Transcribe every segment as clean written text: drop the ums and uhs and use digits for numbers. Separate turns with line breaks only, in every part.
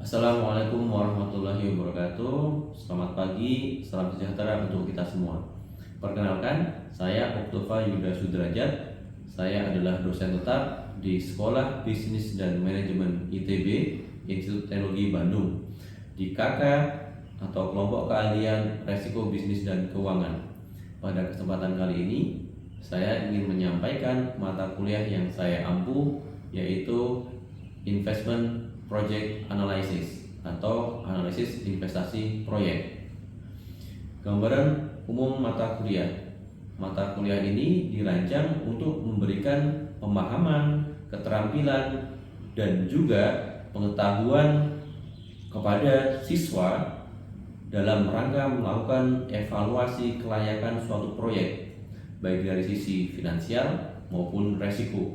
Assalamualaikum warahmatullahi wabarakatuh. Selamat pagi, salam sejahtera untuk kita semua. Perkenalkan, saya Oktafa Yuda Sudrajat. Saya adalah dosen tetap di Sekolah Bisnis dan Manajemen ITB, Institut Teknologi Bandung, di KK atau Kelompok Keahlian Resiko Bisnis dan Keuangan. Pada kesempatan kali ini, saya ingin menyampaikan mata kuliah yang saya ampuh, yaitu Investment Project Analysis atau analisis investasi proyek. Gambaran umum mata kuliah. Mata kuliah ini dirancang untuk memberikan pemahaman, keterampilan, dan juga pengetahuan kepada siswa dalam rangka melakukan evaluasi kelayakan suatu proyek, baik dari sisi finansial maupun resiko.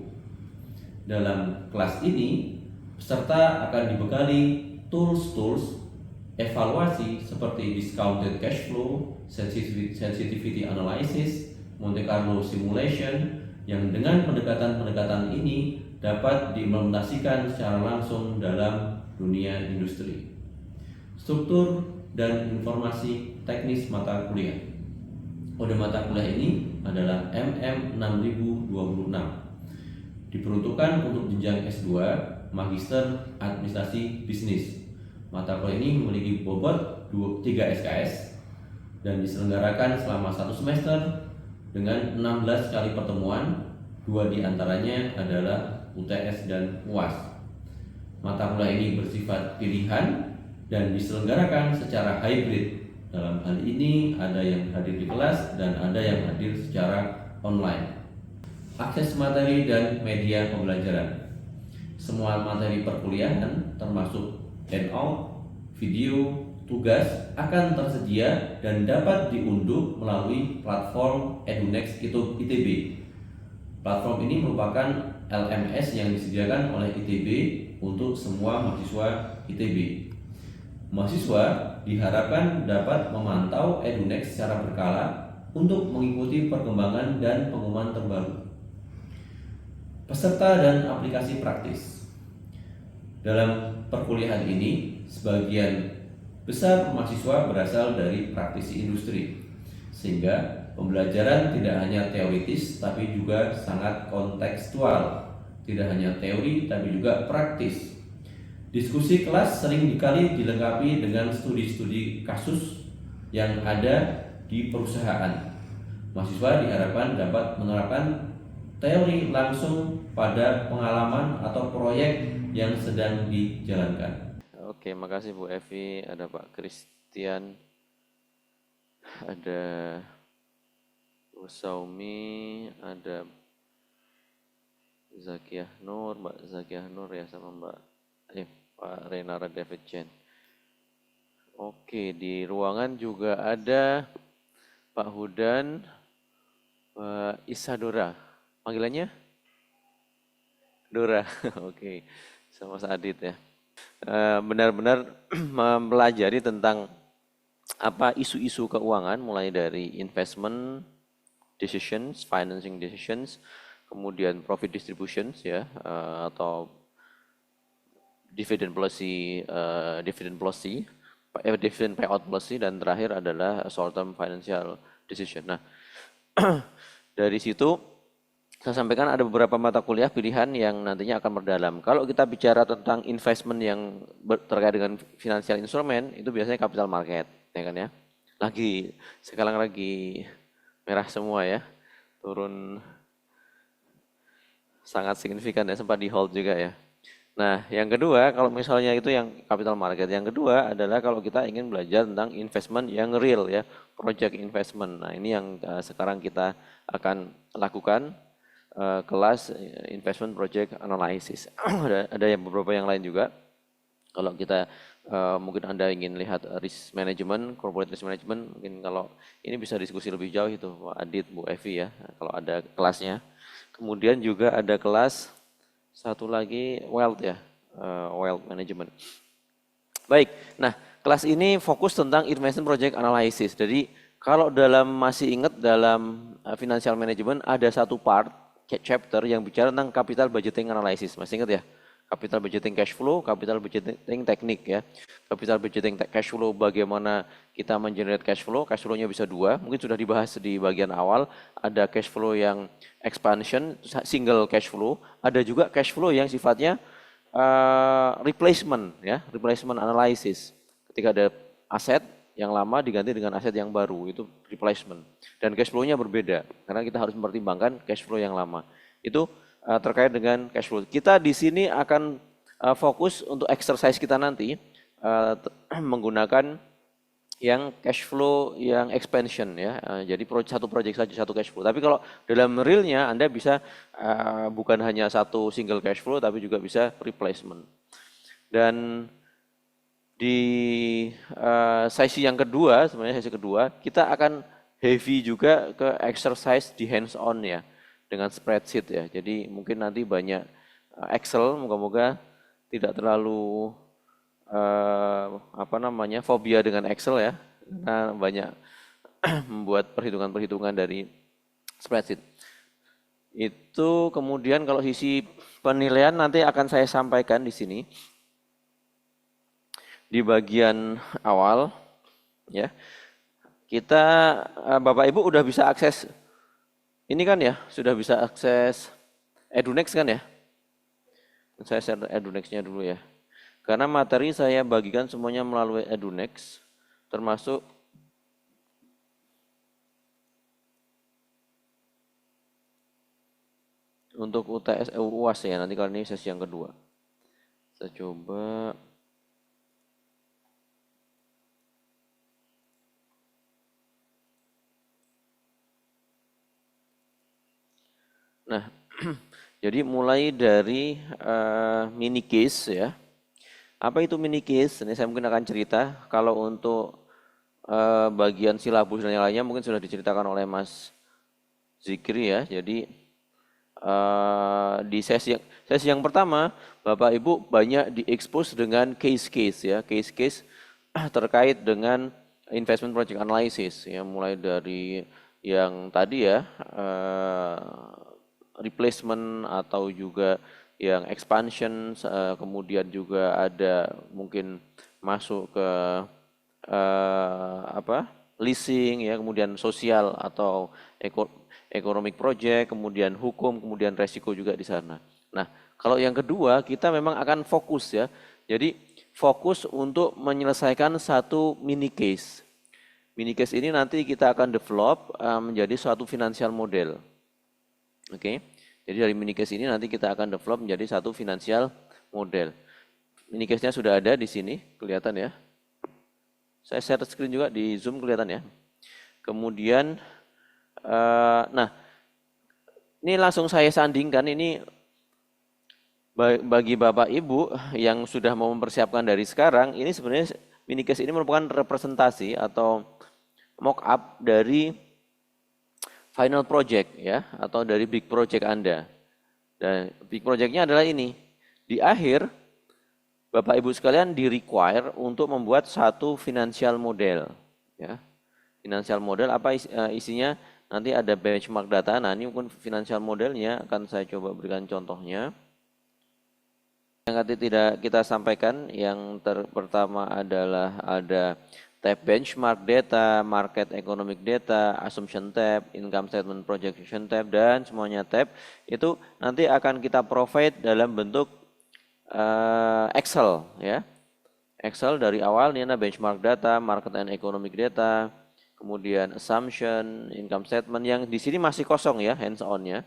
Dalam kelas ini, peserta akan dibekali tools evaluasi seperti discounted cash flow, sensitivity analysis, Monte Carlo simulation, yang dengan pendekatan-pendekatan ini dapat diimplementasikan secara langsung dalam dunia industri. Struktur dan informasi teknis mata kuliah. Kode mata kuliah ini adalah MM6026. Diperuntukkan untuk jenjang S2, Magister Administrasi Bisnis. Mata kuliah ini memiliki bobot 3 SKS dan diselenggarakan selama 1 semester dengan 16 kali pertemuan, 2 diantaranya adalah UTS dan UAS. Mata kuliah ini bersifat pilihan dan diselenggarakan secara hybrid. Dalam hal ini ada yang hadir di kelas dan ada yang hadir secara online. Akses materi dan media pembelajaran. Semua materi perkuliahan termasuk handout, video, tugas akan tersedia dan dapat diunduh melalui platform EduNext ITB. Platform ini merupakan LMS yang disediakan oleh ITB untuk semua mahasiswa ITB. Mahasiswa diharapkan dapat memantau EduNext secara berkala untuk mengikuti perkembangan dan pengumuman terbaru. Peserta dan aplikasi praktis. Dalam perkuliahan ini, sebagian besar mahasiswa berasal dari praktisi industri, sehingga pembelajaran tidak hanya teoritis tapi juga sangat kontekstual, tidak hanya teori tapi juga praktis. Diskusi kelas sering kali dilengkapi dengan studi-studi kasus yang ada di perusahaan. Mahasiswa diharapkan dapat menerapkan teori langsung pada pengalaman atau proyek yang sedang dijalankan.
Oke, makasih Bu Evi, ada Pak Christian, ada Bu Saumi, ada Zakiah Nur, Mbak Zakiah Nur ya sama Pak Renara David Chen. Oke, di ruangan juga ada Pak Hudan, Pak Isadora. Panggilannya? Dora. Oke, sama Mas Adit ya. Benar-benar mempelajari tentang apa isu-isu keuangan mulai dari investment decisions, financing decisions, kemudian profit distributions ya atau dividend payout policy, dan terakhir adalah short term financial decision. Nah, dari situ saya sampaikan ada beberapa mata kuliah pilihan yang nantinya akan berdalam. Kalau kita bicara tentang investment yang terkait dengan financial instrument, itu biasanya capital market, ya kan ya. Sekarang lagi merah semua ya, turun sangat signifikan ya, sempat di hold juga ya. Nah, yang kedua, kalau misalnya itu yang capital market, yang kedua adalah kalau kita ingin belajar tentang investment yang real ya, project investment. Nah, ini yang sekarang kita akan lakukan, kelas investment project analysis. ada yang beberapa yang lain juga. Kalau kita mungkin Anda ingin lihat risk management, corporate risk management, mungkin kalau ini bisa diskusi lebih jauh itu Pak Adit, Bu Evi ya, kalau ada kelasnya. Kemudian juga ada kelas satu lagi wealth ya, wealth management. Baik, nah kelas ini fokus tentang investment project analysis. Jadi kalau masih ingat dalam financial management ada satu part chapter yang bicara tentang capital budgeting analysis. Masih ingat ya? capital budgeting cash flow, capital budgeting teknik ya. Capital budgeting cash flow bagaimana kita mengenerate cash flow-nya bisa dua, mungkin sudah dibahas di bagian awal, ada cash flow yang expansion, single cash flow, ada juga cash flow yang sifatnya replacement ya, replacement analysis. Ketika ada aset yang lama diganti dengan aset yang baru, itu replacement. Dan cash flow-nya berbeda, karena kita harus mempertimbangkan cash flow yang lama. Itu terkait dengan cash flow. Kita di sini akan fokus untuk exercise kita nanti menggunakan yang cash flow yang expansion ya. Jadi satu project saja satu cash flow. Tapi kalau dalam realnya Anda bisa bukan hanya satu single cash flow tapi juga bisa replacement. Dan di sesi yang kedua, sebenarnya sesi kedua, kita akan heavy juga ke exercise di hands on ya, dengan spreadsheet ya. Jadi mungkin nanti banyak Excel, moga-moga tidak terlalu fobia dengan Excel ya, karena banyak membuat perhitungan-perhitungan dari spreadsheet. Itu kemudian kalau sisi penilaian nanti akan saya sampaikan di sini di bagian awal ya. Kita Bapak Ibu udah bisa akses ini kan ya, sudah bisa akses Edunex kan ya. Saya share Edunex-nya dulu ya. Karena materi saya bagikan semuanya melalui Edunex, termasuk untuk UTS UAS ya, nanti kali ini sesi yang kedua. Saya coba. Nah, jadi mulai dari mini case ya. Apa itu mini case? Ini saya mungkin akan cerita. Kalau untuk bagian silabus dan yang lainnya mungkin sudah diceritakan oleh Mas Zikri ya. Jadi di sesi yang pertama, Bapak Ibu banyak diekspos dengan case-case ya, case-case terkait dengan investment project analysis ya, mulai dari yang tadi ya replacement atau juga yang expansion, kemudian juga ada mungkin masuk ke leasing ya, kemudian sosial atau economic project, kemudian hukum, kemudian resiko juga di sana. Nah, kalau yang kedua kita memang akan fokus ya. Jadi fokus untuk menyelesaikan satu mini case. Mini case ini nanti kita akan develop menjadi suatu financial model. Oke. Jadi dari mini case ini nanti kita akan develop menjadi satu financial model. Mini case-nya sudah ada di sini, kelihatan ya. Saya share screen juga di Zoom, kelihatan ya. Kemudian nah, ini langsung saya sandingkan, ini bagi Bapak Ibu yang sudah mau mempersiapkan dari sekarang, ini sebenarnya mini case ini merupakan representasi atau mock up dari final project ya, atau dari big project Anda. Dan big project-nya adalah ini. Di akhir, Bapak Ibu sekalian di-require untuk membuat satu financial model ya. Financial model apa isinya? Nanti ada benchmark data. Nah, ini mungkin financial modelnya akan saya coba berikan contohnya. Yang nanti tidak kita sampaikan, yang pertama adalah ada tab benchmark data, market economic data, assumption tab, income statement projection tab, dan semuanya tab itu nanti akan kita provide dalam bentuk Excel ya. Excel dari awal ini ada benchmark data, market and economic data, kemudian assumption, income statement yang di sini masih kosong ya, hands on ya.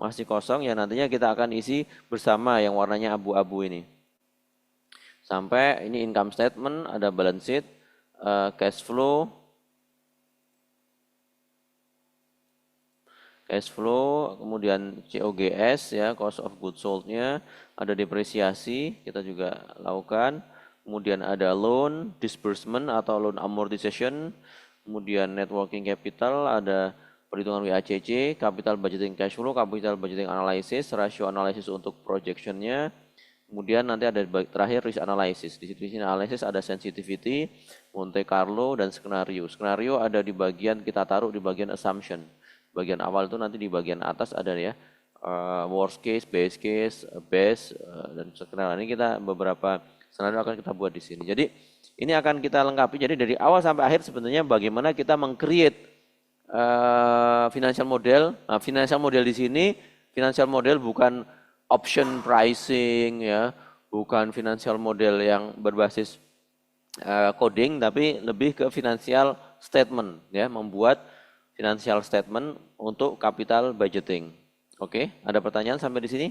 Masih kosong ya, nantinya kita akan isi bersama yang warnanya abu-abu ini. Sampai ini income statement, ada balance sheet, cash flow, kemudian COGS ya, cost of goods sold-nya, ada depresiasi, kita juga lakukan, kemudian ada loan, disbursement atau loan amortization, kemudian net working capital, ada perhitungan WACC, capital budgeting cash flow, capital budgeting analysis, ratio analysis untuk projection-nya. Kemudian nanti ada terakhir risk analysis. Di situ analysis ada sensitivity, Monte Carlo, dan skenario. Skenario ada di bagian kita taruh di bagian assumption. Bagian awal itu nanti di bagian atas ada ya worst case, base case, best, dan sekarang ini kita beberapa skenario akan kita buat di sini. Jadi ini akan kita lengkapi. Jadi dari awal sampai akhir sebenarnya bagaimana kita meng-create financial model. Nah, financial model di sini, financial model bukan option pricing ya, bukan financial model yang berbasis coding, tapi lebih ke financial statement ya, membuat financial statement untuk capital budgeting. Oke, ada pertanyaan sampai di sini?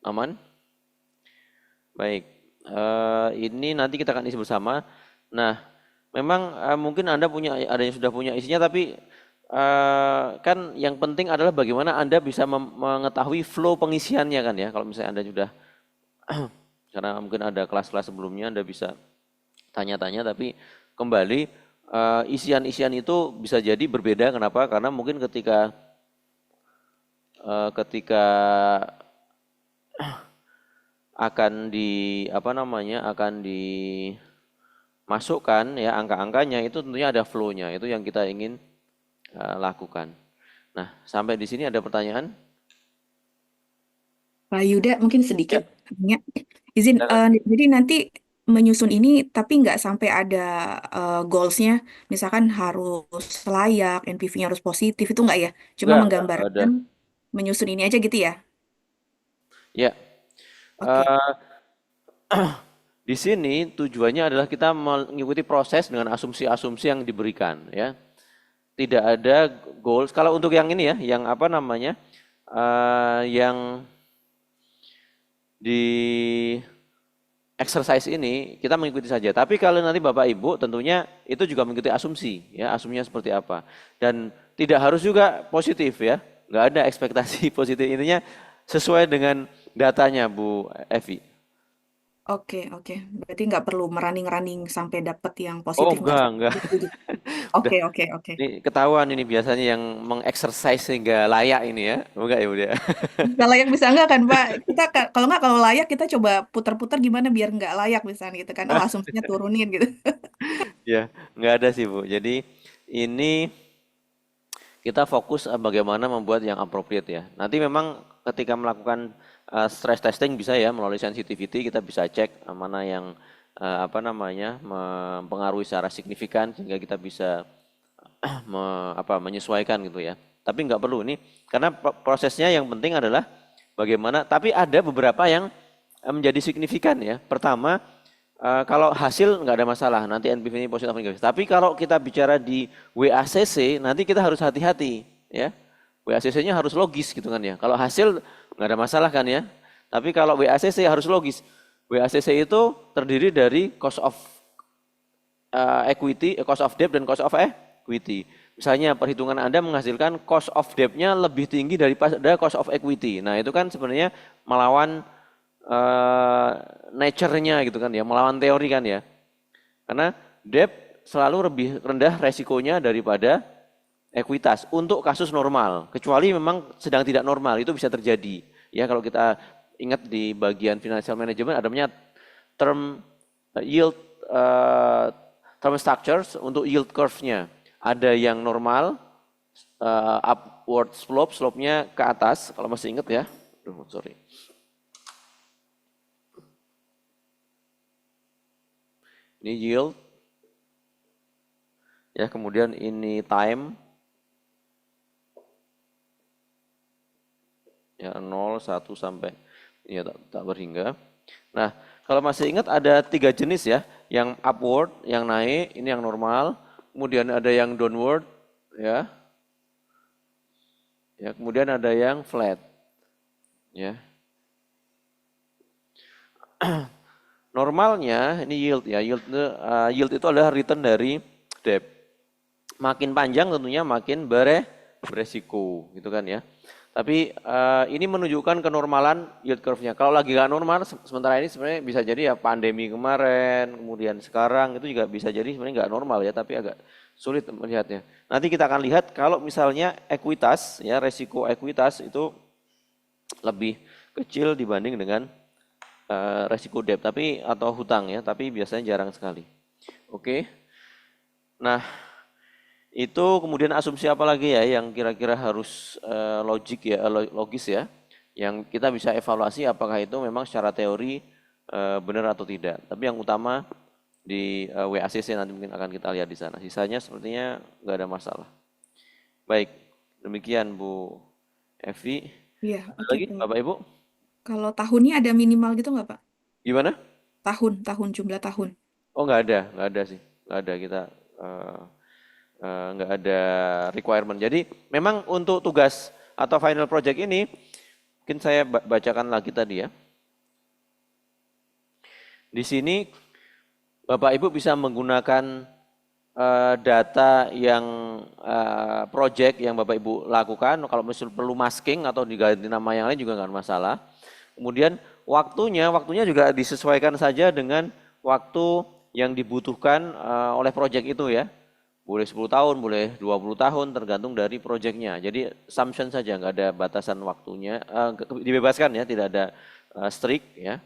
Aman? Baik, ini nanti kita akan isi bersama. Nah, memang mungkin Anda ada yang sudah punya isinya, tapi kan yang penting adalah bagaimana Anda bisa mengetahui flow pengisiannya kan ya. Kalau misalnya Anda sudah, karena mungkin ada kelas-kelas sebelumnya Anda bisa tanya-tanya, tapi kembali isian-isian itu bisa jadi berbeda. Kenapa? Karena mungkin ketika akan dimasukkan ya angka-angkanya, itu tentunya ada flow-nya, itu yang kita ingin lakukan. Nah, sampai di sini ada pertanyaan?
Pak Yuda, mungkin sedikit tanya. Izin,
Silakan.
jadi nanti menyusun ini tapi nggak sampai ada goals-nya, misalkan harus layak, NPV-nya harus positif, itu nggak ya? Cuma
Enggak ada.
menggambarkan menyusun ini aja gitu ya?
Ya,
Oke,
eh, di sini tujuannya adalah kita mengikuti proses dengan asumsi-asumsi yang diberikan ya. Tidak ada goals. Kalau untuk yang ini ya, yang yang di exercise ini kita mengikuti saja. Tapi kalau nanti Bapak Ibu tentunya itu juga mengikuti asumsi ya, asumsinya seperti apa. Dan tidak harus juga positif ya. Nggak ada ekspektasi positif, intinya sesuai dengan datanya Bu Evi.
oke. Berarti nggak perlu running sampai dapet yang
Oh
positif, nggak
enggak.
gitu.
Udah
Oke.
ini ketahuan ini biasanya yang mengexercise sehingga layak ini ya. Enggak ya udah.
Nggak layak bisa nggak kan Pak? Kita kalau nggak, kalau layak kita coba putar-putar gimana biar nggak layak misalnya gitu kan? Oh, asumsinya turunin gitu.
Ya, enggak ada sih Bu. Jadi ini kita fokus bagaimana membuat yang appropriate ya. Nanti memang ketika melakukan stress testing bisa ya melalui sensitivity kita bisa cek mana yang mempengaruhi secara signifikan sehingga kita bisa menyesuaikan gitu ya. Tapi nggak perlu ini karena prosesnya yang penting adalah bagaimana. Tapi ada beberapa yang menjadi signifikan ya. Pertama, kalau hasil nggak ada masalah, nanti NPV ini positif atau negatif. Tapi kalau kita bicara di WACC, nanti kita harus hati-hati ya. WACC-nya harus logis gitu kan ya. Kalau hasil nggak ada masalah kan ya. Tapi kalau WACC harus logis. WACC itu terdiri dari cost of equity, cost of debt dan cost of equity. Misalnya perhitungan Anda menghasilkan cost of debt-nya lebih tinggi daripada cost of equity. Nah itu kan sebenarnya melawan nature-nya gitu kan ya, melawan teori kan ya. Karena debt selalu lebih rendah resikonya daripada ekuitas untuk kasus normal. Kecuali memang sedang tidak normal, itu bisa terjadi. Ya kalau kita ingat di bagian financial management ada namanya term yield term structures untuk yield curve-nya. Ada yang normal upward slope-nya ke atas kalau masih ingat ya. Aduh, sorry. Ini yield. Ya, kemudian ini time. Ya, 0, 1 sampai ya tak berhingga. Nah, kalau masih ingat ada 3 jenis ya, yang upward, yang naik, ini yang normal, kemudian ada yang downward, ya. Ya, kemudian ada yang flat. Ya. Normalnya ini yield ya, yield itu adalah return dari debt. Makin panjang tentunya makin beresiko, gitu kan ya. Tapi ini menunjukkan kenormalan yield curve-nya. Kalau lagi nggak normal, sementara ini sebenarnya bisa jadi ya pandemi kemarin, kemudian sekarang itu juga bisa jadi sebenarnya nggak normal ya, tapi agak sulit melihatnya. Nanti kita akan lihat kalau misalnya ekuitas, ya resiko ekuitas itu lebih kecil dibanding dengan resiko debt, tapi atau hutang ya, tapi biasanya jarang sekali. Oke. Nah, Itu kemudian asumsi apa lagi ya yang kira-kira harus logis ya, yang kita bisa evaluasi apakah itu memang secara teori benar atau tidak. Tapi yang utama di WACC nanti mungkin akan kita lihat di sana. Sisanya sepertinya nggak ada masalah. Baik, demikian Bu Evi.
Iya,
Ada
oke
lagi
Pak.
Bapak Ibu?
Kalau tahunnya ada minimal gitu nggak Pak?
Gimana?
Jumlah tahun.
Oh nggak ada sih, nggak ada kita eh, nggak ada requirement. Jadi memang untuk tugas atau final project ini, mungkin saya bacakan lagi tadi ya. Di sini Bapak Ibu bisa menggunakan data yang project yang Bapak Ibu lakukan. Kalau misalnya perlu masking atau diganti nama yang lain juga nggak masalah. Kemudian waktunya juga disesuaikan saja dengan waktu yang dibutuhkan oleh project itu ya. Boleh 10 tahun, boleh 20 tahun, tergantung dari projectnya. Jadi assumption saja, nggak ada batasan waktunya, dibebaskan ya, tidak ada strict ya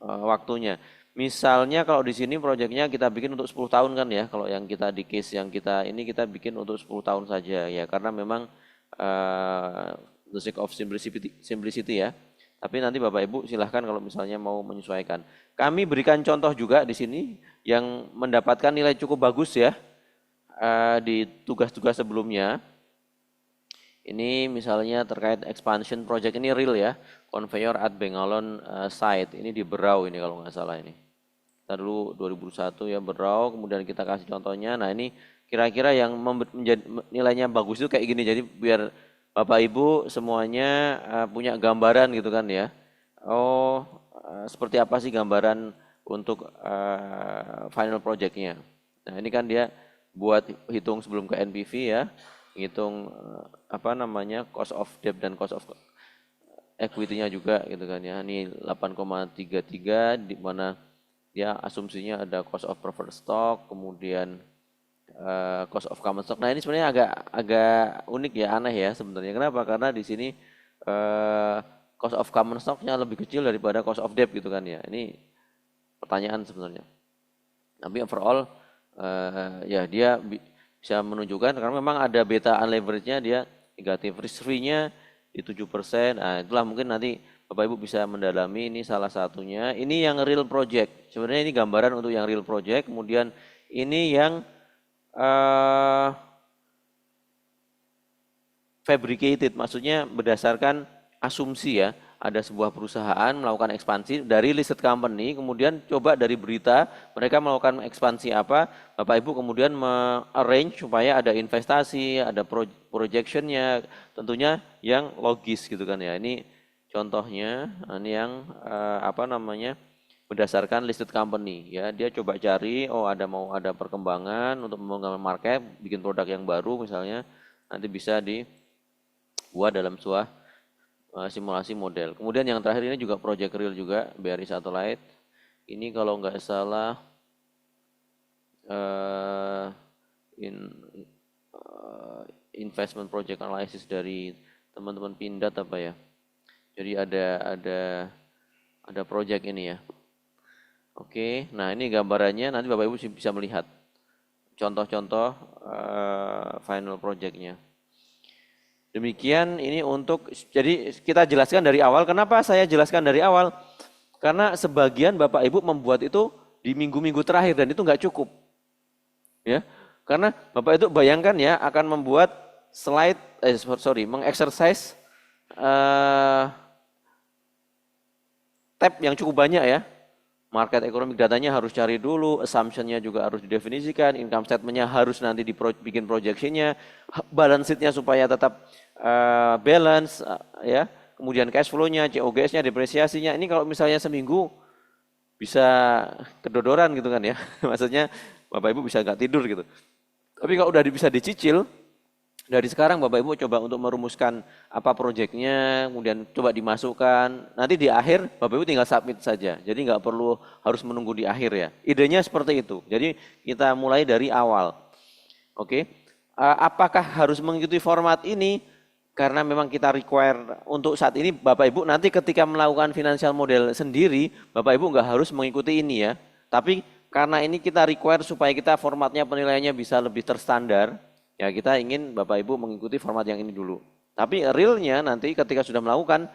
waktunya. Misalnya kalau di sini projectnya kita bikin untuk 10 tahun kan ya, kalau yang kita di case yang kita ini kita bikin untuk 10 tahun saja ya, karena memang the sake of simplicity ya. Tapi nanti Bapak Ibu silahkan kalau misalnya mau menyesuaikan. Kami berikan contoh juga di sini yang mendapatkan nilai cukup bagus ya di tugas-tugas sebelumnya. Ini misalnya terkait expansion project, ini real ya, conveyor at Bengalon site, ini di Berau ini kalau nggak salah ini. Kita dulu 2001 ya Berau, kemudian kita kasih contohnya. Nah ini kira-kira yang menjadi nilainya bagus itu kayak gini, jadi biar Bapak Ibu semuanya punya gambaran gitu kan ya. Oh seperti apa sih gambaran untuk final projectnya. Nah ini kan dia buat hitung sebelum ke NPV ya, hitung apa namanya cost of debt dan cost of equity-nya juga gitu kan ya. Ini 8,33 di mana dia asumsinya ada cost of preferred stock, kemudian cost of common stock. Nah ini sebenarnya agak unik ya, aneh ya sebenarnya. Kenapa? Karena di sini cost of common stock-nya lebih kecil daripada cost of debt gitu kan ya. Ini pertanyaan sebenarnya. Tapi overall ya dia bisa menunjukkan karena memang ada beta unlevered-nya dia negatif, risk free-nya di 7%. Nah, itulah mungkin nanti Bapak Ibu bisa mendalami, ini salah satunya. Ini yang real project. Sebenarnya ini gambaran untuk yang real project. Kemudian ini yang fabricated, maksudnya berdasarkan asumsi ya. Ada sebuah perusahaan melakukan ekspansi dari listed company, kemudian coba dari berita mereka melakukan ekspansi apa, Bapak Ibu kemudian arrange supaya ada investasi, ada projectionnya, tentunya yang logis gitu kan ya. Ini contohnya, ini yang apa namanya berdasarkan listed company ya. Dia coba cari, oh mau ada perkembangan untuk membangun market, bikin produk yang baru misalnya, nanti bisa dibuat dalam sebuah simulasi model. Kemudian yang terakhir ini juga project real juga, BRI Satellite. Ini kalau nggak salah investment project analysis dari teman-teman Pindad apa ya. Jadi ada project ini ya. Oke, nah ini gambarannya, nanti Bapak Ibu bisa melihat contoh-contoh final projectnya. Demikian ini jadi kita jelaskan dari awal. Kenapa saya jelaskan dari awal? Karena sebagian Bapak Ibu membuat itu di minggu-minggu terakhir dan itu nggak cukup. Ya, karena Bapak itu bayangkan ya akan membuat slide, mengexercise tab yang cukup banyak ya. Market economic datanya harus cari dulu, assumption-nya juga harus didefinisikan, income statement-nya harus nanti bikin projection-nya, balance sheet-nya supaya tetap balance ya. Kemudian cash flow-nya, COGS-nya, depresiasinya. Ini kalau misalnya seminggu bisa kedodoran gitu kan ya. Maksudnya Bapak Ibu bisa nggak tidur gitu. Tapi kalau udah bisa dicicil, dari sekarang Bapak Ibu coba untuk merumuskan apa proyeknya, kemudian coba dimasukkan. Nanti di akhir Bapak Ibu tinggal submit saja. Jadi nggak perlu harus menunggu di akhir ya. Idenya seperti itu. Jadi kita mulai dari awal. Oke. Apakah harus mengikuti format ini? Karena memang kita require untuk saat ini Bapak Ibu nanti ketika melakukan financial model sendiri, Bapak Ibu nggak harus mengikuti ini ya. Tapi karena ini kita require supaya kita formatnya penilaiannya bisa lebih terstandar, ya kita ingin Bapak Ibu mengikuti format yang ini dulu. Tapi realnya nanti ketika sudah melakukan,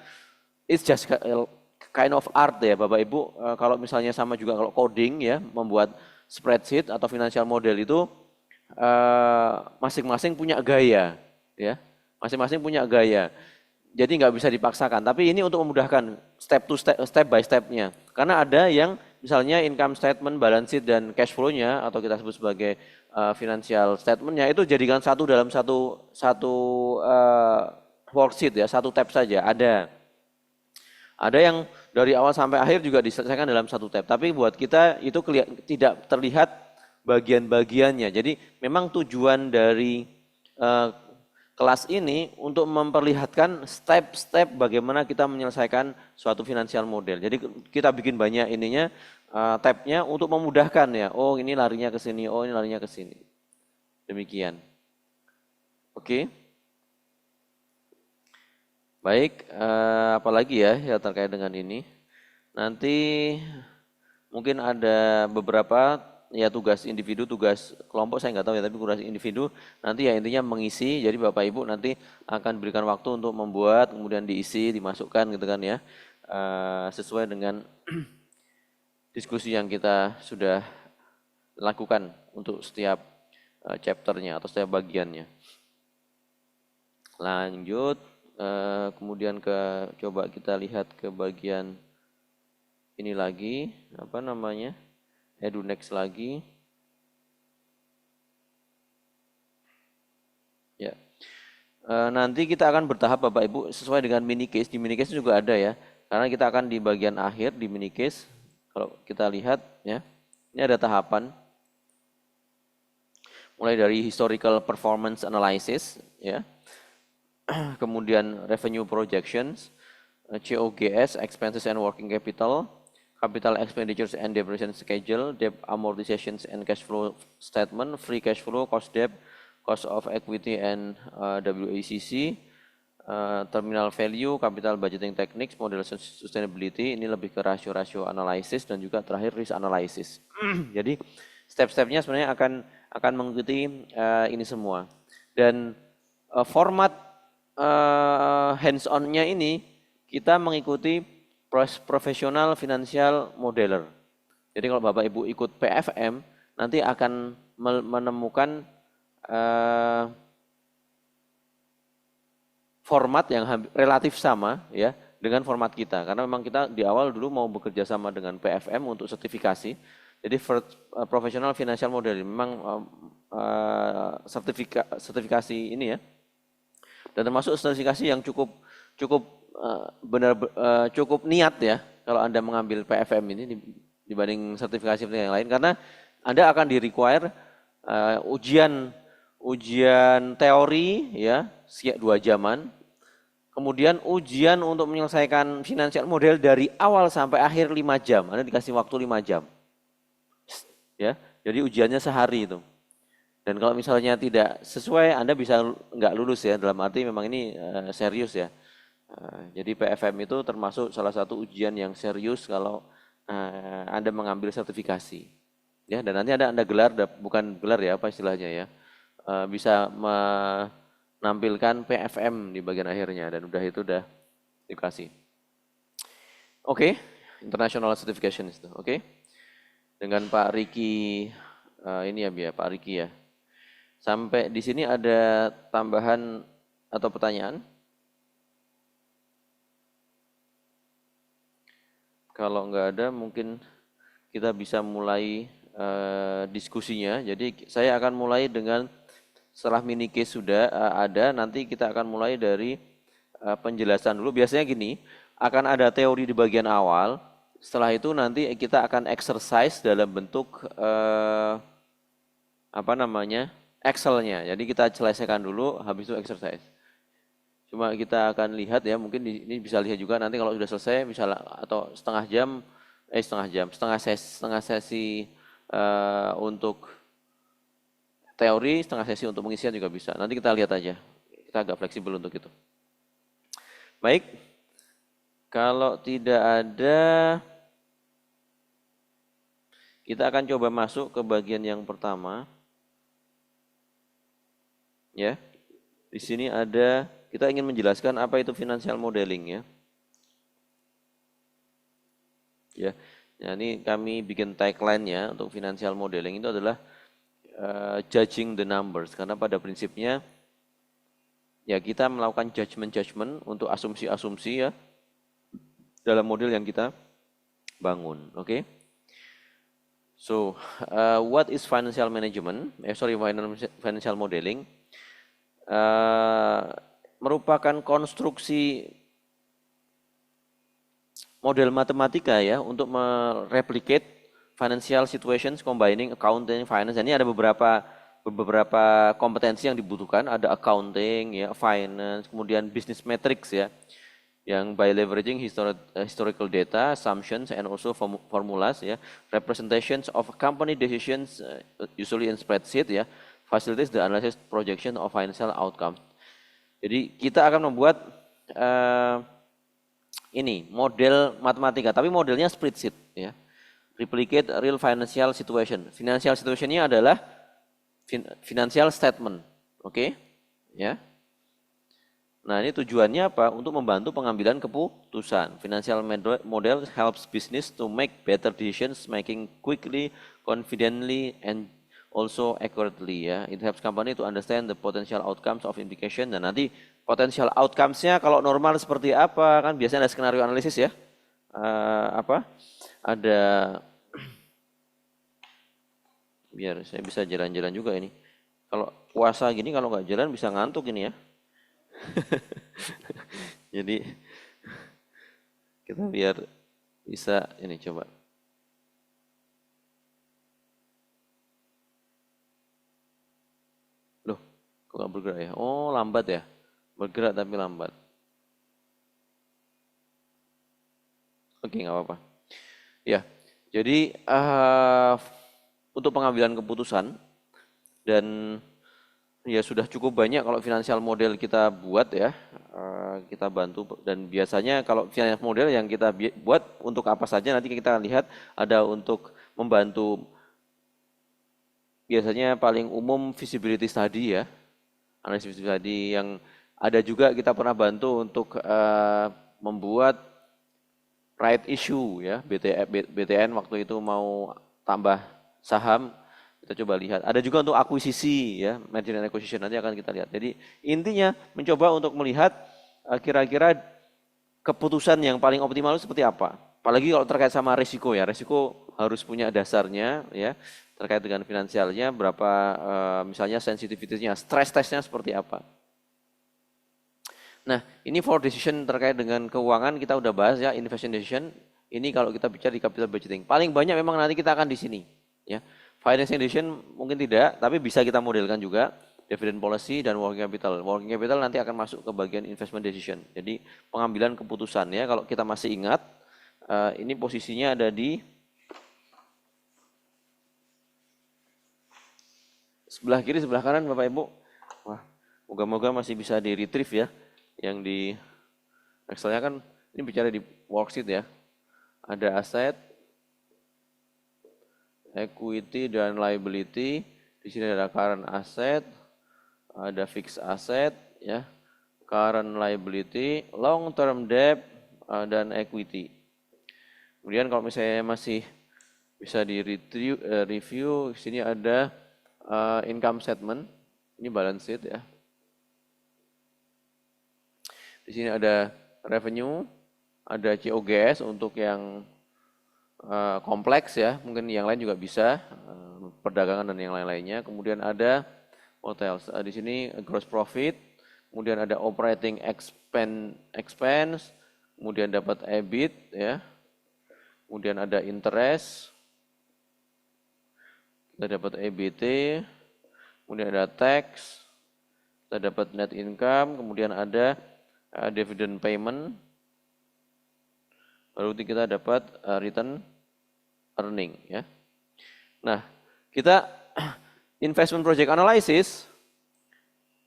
it's just kind of art ya Bapak Ibu. Kalau misalnya sama juga kalau coding ya, membuat spreadsheet atau financial model itu masing-masing punya gaya, ya, masing-masing punya gaya. Jadi nggak bisa dipaksakan. Tapi ini untuk memudahkan step by stepnya. Karena ada yang misalnya income statement, balance sheet dan cash flow-nya atau kita sebut sebagai financial statement-nya itu jadikan satu dalam satu worksheet ya, satu tab saja. Ada yang dari awal sampai akhir juga diselesaikan dalam satu tab. Tapi buat kita itu tidak terlihat bagian-bagiannya. Jadi memang tujuan dari kelas ini untuk memperlihatkan step-step bagaimana kita menyelesaikan suatu financial model. Jadi kita bikin banyak ininya tabnya untuk memudahkan ya. Oh ini larinya ke sini, oh ini larinya ke sini. Demikian. Oke. Baik, apalagi ya terkait dengan ini. Nanti mungkin ada beberapa ya tugas individu, tugas kelompok saya nggak tahu ya, tapi tugas individu nanti ya intinya mengisi. Jadi Bapak Ibu nanti akan berikan waktu untuk membuat, kemudian diisi, dimasukkan gitu kan ya, sesuai dengan diskusi yang kita sudah lakukan untuk setiap chapternya atau setiap bagiannya. Lanjut, kemudian coba kita lihat ke bagian ini lagi, apa namanya? EduNext lagi. Ya. Nanti kita akan bertahap Bapak Ibu sesuai dengan mini case. Di mini case juga ada ya. Karena kita akan di bagian akhir di mini case. Kalau kita lihat ya. Ini ada tahapan. Mulai dari historical performance analysis ya. Kemudian revenue projections, COGS, expenses and working capital, capital expenditures and depreciation schedule, debt amortizations and cash flow statement, free cash flow, cost debt, cost of equity and WACC, terminal value, capital budgeting techniques, model sustainability, ini lebih ke rasio-rasio analysis dan juga terakhir risk analysis. Jadi step-stepnya sebenarnya akan mengikuti ini semua. Dan format hands-on-nya ini kita mengikuti profesional financial modeler. Jadi kalau Bapak Ibu ikut PFM, nanti akan menemukan format yang relatif sama ya dengan format kita. Karena memang kita di awal dulu mau bekerja sama dengan PFM untuk sertifikasi. Jadi professional financial modeling memang sertifikasi ini ya. Dan termasuk sertifikasi yang cukup cukup niat ya kalau Anda mengambil PFM ini dibanding sertifikasi yang lain, karena Anda akan di-require ujian teori ya 2 jaman, kemudian ujian untuk menyelesaikan financial model dari awal sampai akhir 5 jam. Anda dikasih waktu 5 jam ya, jadi ujiannya sehari itu. Dan kalau misalnya tidak sesuai, Anda bisa nggak lulus ya, dalam arti memang ini serius ya. Jadi PFM itu termasuk salah satu ujian yang serius kalau Anda mengambil sertifikasi. Ya, dan nanti Anda gelar, bukan gelar ya, apa istilahnya ya, bisa menampilkan PFM di bagian akhirnya, dan udah dikasih. Oke, international certification itu, oke. Dengan Pak Riki, ini ya Pak Riki ya. Sampai di sini ada tambahan atau pertanyaan? Kalau nggak ada, mungkin kita bisa mulai diskusinya. Jadi saya akan mulai dengan setelah mini case sudah ada, nanti kita akan mulai dari penjelasan dulu. Biasanya gini, akan ada teori di bagian awal. Setelah itu nanti kita akan exercise dalam bentuk Excel-nya. Jadi kita selesaikan dulu, habis itu exercise. Cuma kita akan lihat ya, mungkin ini bisa lihat juga nanti kalau sudah selesai, misalnya atau setengah sesi untuk teori, setengah sesi untuk pengisian juga bisa. Nanti kita lihat aja, kita agak fleksibel untuk itu. Baik, kalau tidak ada, Kita akan coba masuk ke bagian yang pertama, ya. Di sini ada, kita ingin menjelaskan apa itu financial modeling, ya. Ya, nah ini kami bikin tagline-nya untuk financial modeling itu adalah judging the numbers, karena pada prinsipnya ya kita melakukan judgment untuk asumsi-asumsi ya dalam model yang kita bangun, oke? So, what is financial management? Financial modeling merupakan konstruksi model matematika ya untuk mereplicate financial situations combining accounting, finance. Ini ada beberapa kompetensi yang dibutuhkan, ada accounting ya, finance, kemudian business metrics ya, yang by leveraging historical data, assumptions, and also formulas ya, representations of company decisions usually in spreadsheet ya, facilitates the analysis projection of financial outcomes. Jadi kita akan membuat ini model matematika, tapi modelnya spreadsheet ya, replicate real financial situation. Financial situationnya adalah financial statement, oke? Ya. Nah, ini tujuannya apa? Untuk membantu pengambilan keputusan. Financial model helps business to make better decisions, making quickly, confidently, and also accurately ya. It helps company to understand the potential outcomes of indication. Dan nanti potential outcomes-nya kalau normal seperti apa? Kan biasanya ada skenario analisis ya. Ada, biar saya bisa jalan-jalan juga ini. Kalau puasa gini, kalau nggak jalan bisa ngantuk ini ya. Jadi kita biar bisa ini coba. Loh, kok nggak bergerak ya? Oh, lambat ya. Bergerak tapi lambat. Oke, nggak apa-apa. Ya, jadi untuk pengambilan keputusan dan ya sudah cukup banyak kalau financial model kita buat ya, kita bantu, dan biasanya kalau financial model yang kita buat untuk apa saja nanti kita lihat, ada untuk membantu biasanya paling umum feasibility study ya, analisis feasibility study, yang ada juga kita pernah bantu untuk membuat right issue ya, BTN waktu itu mau tambah saham. Kita coba lihat. Ada juga untuk akuisisi ya, merger and acquisition, nanti akan kita lihat. Jadi intinya mencoba untuk melihat kira-kira keputusan yang paling optimal itu seperti apa. Apalagi kalau terkait sama risiko ya. Risiko harus punya dasarnya ya, terkait dengan finansialnya berapa, misalnya sensitivity-nya, stress testnya seperti apa. Nah, ini for decision terkait dengan keuangan kita udah bahas ya, investment decision. Ini kalau kita bicara di capital budgeting. Paling banyak memang nanti kita akan di sini ya. Financing decision mungkin tidak, tapi bisa kita modelkan juga dividend policy dan working capital. Working capital nanti akan masuk ke bagian investment decision. Jadi pengambilan keputusan ya, kalau kita masih ingat, ini posisinya ada di sebelah kiri, sebelah kanan Bapak Ibu. Wah, moga-moga masih bisa di retrieve ya. Yang di Excel-nya kan ini bicara di worksheet ya. Ada aset, equity dan liability. Di sini ada current asset, ada fixed asset ya, current liability, long term debt, dan equity. Kemudian kalau misalnya masih bisa di review, di sini ada income statement, ini balance sheet ya. Di sini ada revenue, ada COGS untuk yang kompleks ya, mungkin yang lain juga bisa, perdagangan dan yang lain-lainnya. Kemudian ada hotels, di sini gross profit, kemudian ada operating expense, kemudian dapat EBIT ya, kemudian ada interest, kita dapat EBT, kemudian ada tax, kita dapat net income, kemudian ada dividend payment, baru kita dapat return earning ya. Nah, kita investment project analysis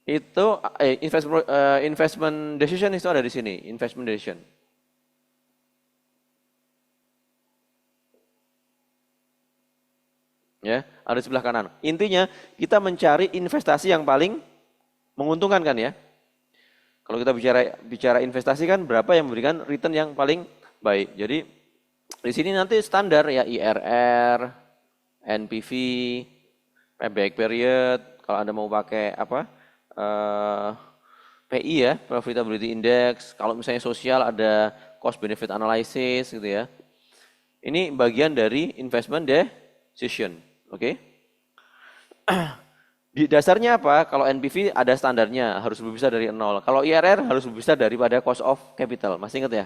itu investment decision itu ada di sini, investment decision. Ya, ada di sebelah kanan. Intinya kita mencari investasi yang paling menguntungkan kan ya. Kalau kita bicara investasi kan berapa yang memberikan return yang paling baik. Jadi di sini nanti standar ya IRR, NPV, payback period. Kalau Anda mau pakai apa? PI ya, profitability index. Kalau misalnya sosial ada cost benefit analysis gitu ya. Ini bagian dari investment decision, oke? Di dasarnya apa? Kalau NPV ada standarnya, harus lebih besar dari 0. Kalau IRR harus lebih besar daripada cost of capital. Masih ingat ya?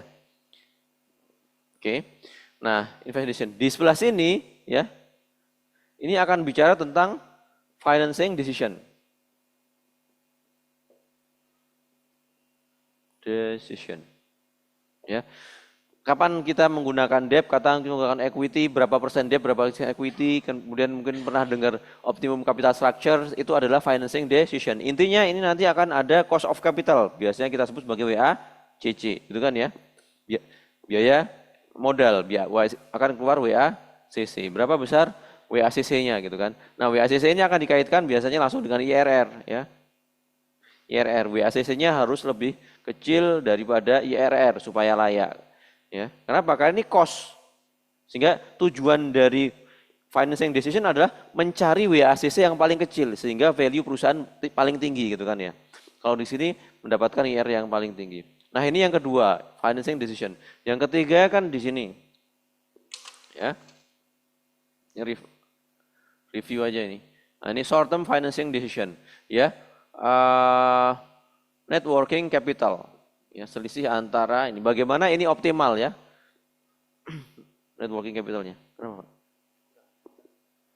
Oke. Nah, investment decision. Di sebelah sini ya, ini akan bicara tentang financing decision. Ya. Kapan kita menggunakan debt, kapan kita menggunakan equity, berapa persen debt, berapa persen equity, kemudian mungkin pernah dengar optimum capital structure, itu adalah financing decision. Intinya ini nanti akan ada cost of capital, biasanya kita sebut sebagai WACC, gitu kan ya. Biaya modal, akan keluar WACC. Berapa besar WACC-nya gitu kan. Nah, WACC ini akan dikaitkan biasanya langsung dengan IRR ya. IRR, WACC-nya harus lebih kecil daripada IRR supaya layak. Ya, kenapa? Karena ini cost. Sehingga tujuan dari financing decision adalah mencari WACC yang paling kecil sehingga value perusahaan paling tinggi gitu kan ya. Kalau di sini mendapatkan IRR yang paling tinggi. Nah, ini yang kedua, financing decision. Yang ketiga kan di sini. Ya. Ini review aja ini. Nah, ini short term financing decision, ya. Net working capital. Ya, selisih antara ini. Bagaimana ini optimal ya? Net working capitalnya. Kenapa?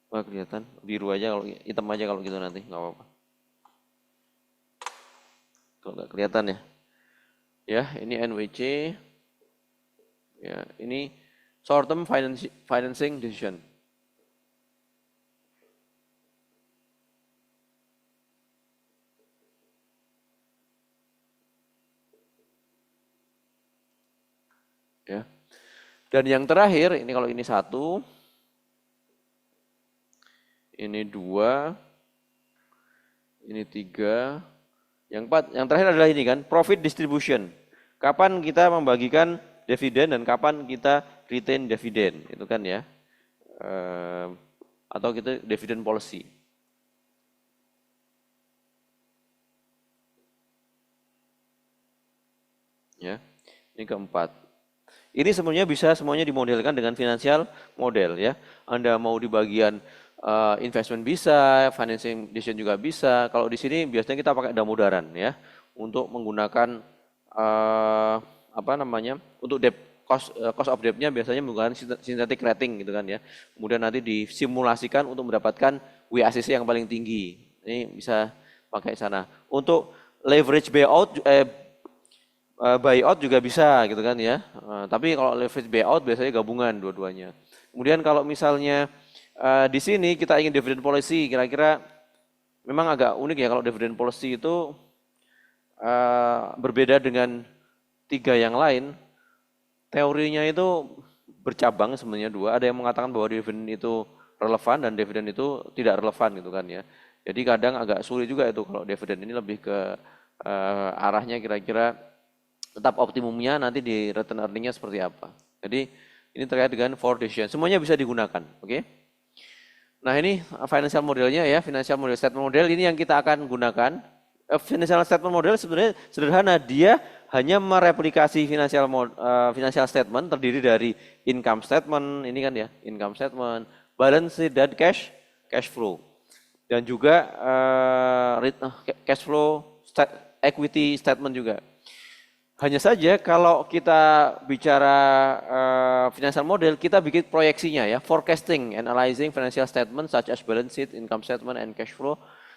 Wah, kelihatan biru aja kalau hitam aja kalau gitu nanti nggak apa-apa. Kalau nggak kelihatan ya. Ya, ini NWC. Ya, ini short term financing decision. Ya. Dan yang terakhir, ini kalau ini 1, ini 2, ini 3, yang 4, yang terakhir adalah ini kan, profit distribution. Kapan kita membagikan dividen dan kapan kita retain dividen, itu kan ya. Atau kita dividend policy. Ya, ini keempat. Ini semuanya bisa semuanya dimodelkan dengan financial model ya. Anda mau di bagian investment bisa, financing decision juga bisa. Kalau di sini biasanya kita pakai damodaran ya untuk menggunakan apa namanya? Untuk debt cost of debt-nya biasanya menggunakan synthetic rating gitu kan ya. Kemudian nanti disimulasikan untuk mendapatkan WACC yang paling tinggi. Ini bisa pakai sana. Untuk leverage buyout juga bisa gitu kan ya. Tapi kalau leverage buyout biasanya gabungan dua-duanya. Kemudian kalau misalnya di sini kita ingin dividend policy, kira-kira memang agak unik ya kalau dividend policy itu berbeda dengan 3 yang lain. Teorinya itu bercabang sebenarnya 2. Ada yang mengatakan bahwa dividen itu relevan dan dividen itu tidak relevan gitu kan ya. Jadi kadang agak sulit juga itu kalau dividen ini lebih ke arahnya kira-kira tetap optimumnya nanti di return earningnya seperti apa. Jadi ini terkait dengan for decision. Semuanya bisa digunakan, oke? Nah ini financial modelnya ya, financial model statement model ini yang kita akan gunakan. Financial statement model sebenarnya sederhana, dia hanya mereplikasi financial statement terdiri dari income statement, ini kan ya, income statement, balance sheet dan cash flow. Dan juga cash flow equity statement juga. Hanya saja kalau kita bicara financial model, kita bikin proyeksinya ya, forecasting, analyzing financial statement such as balance sheet, income statement, and cash flow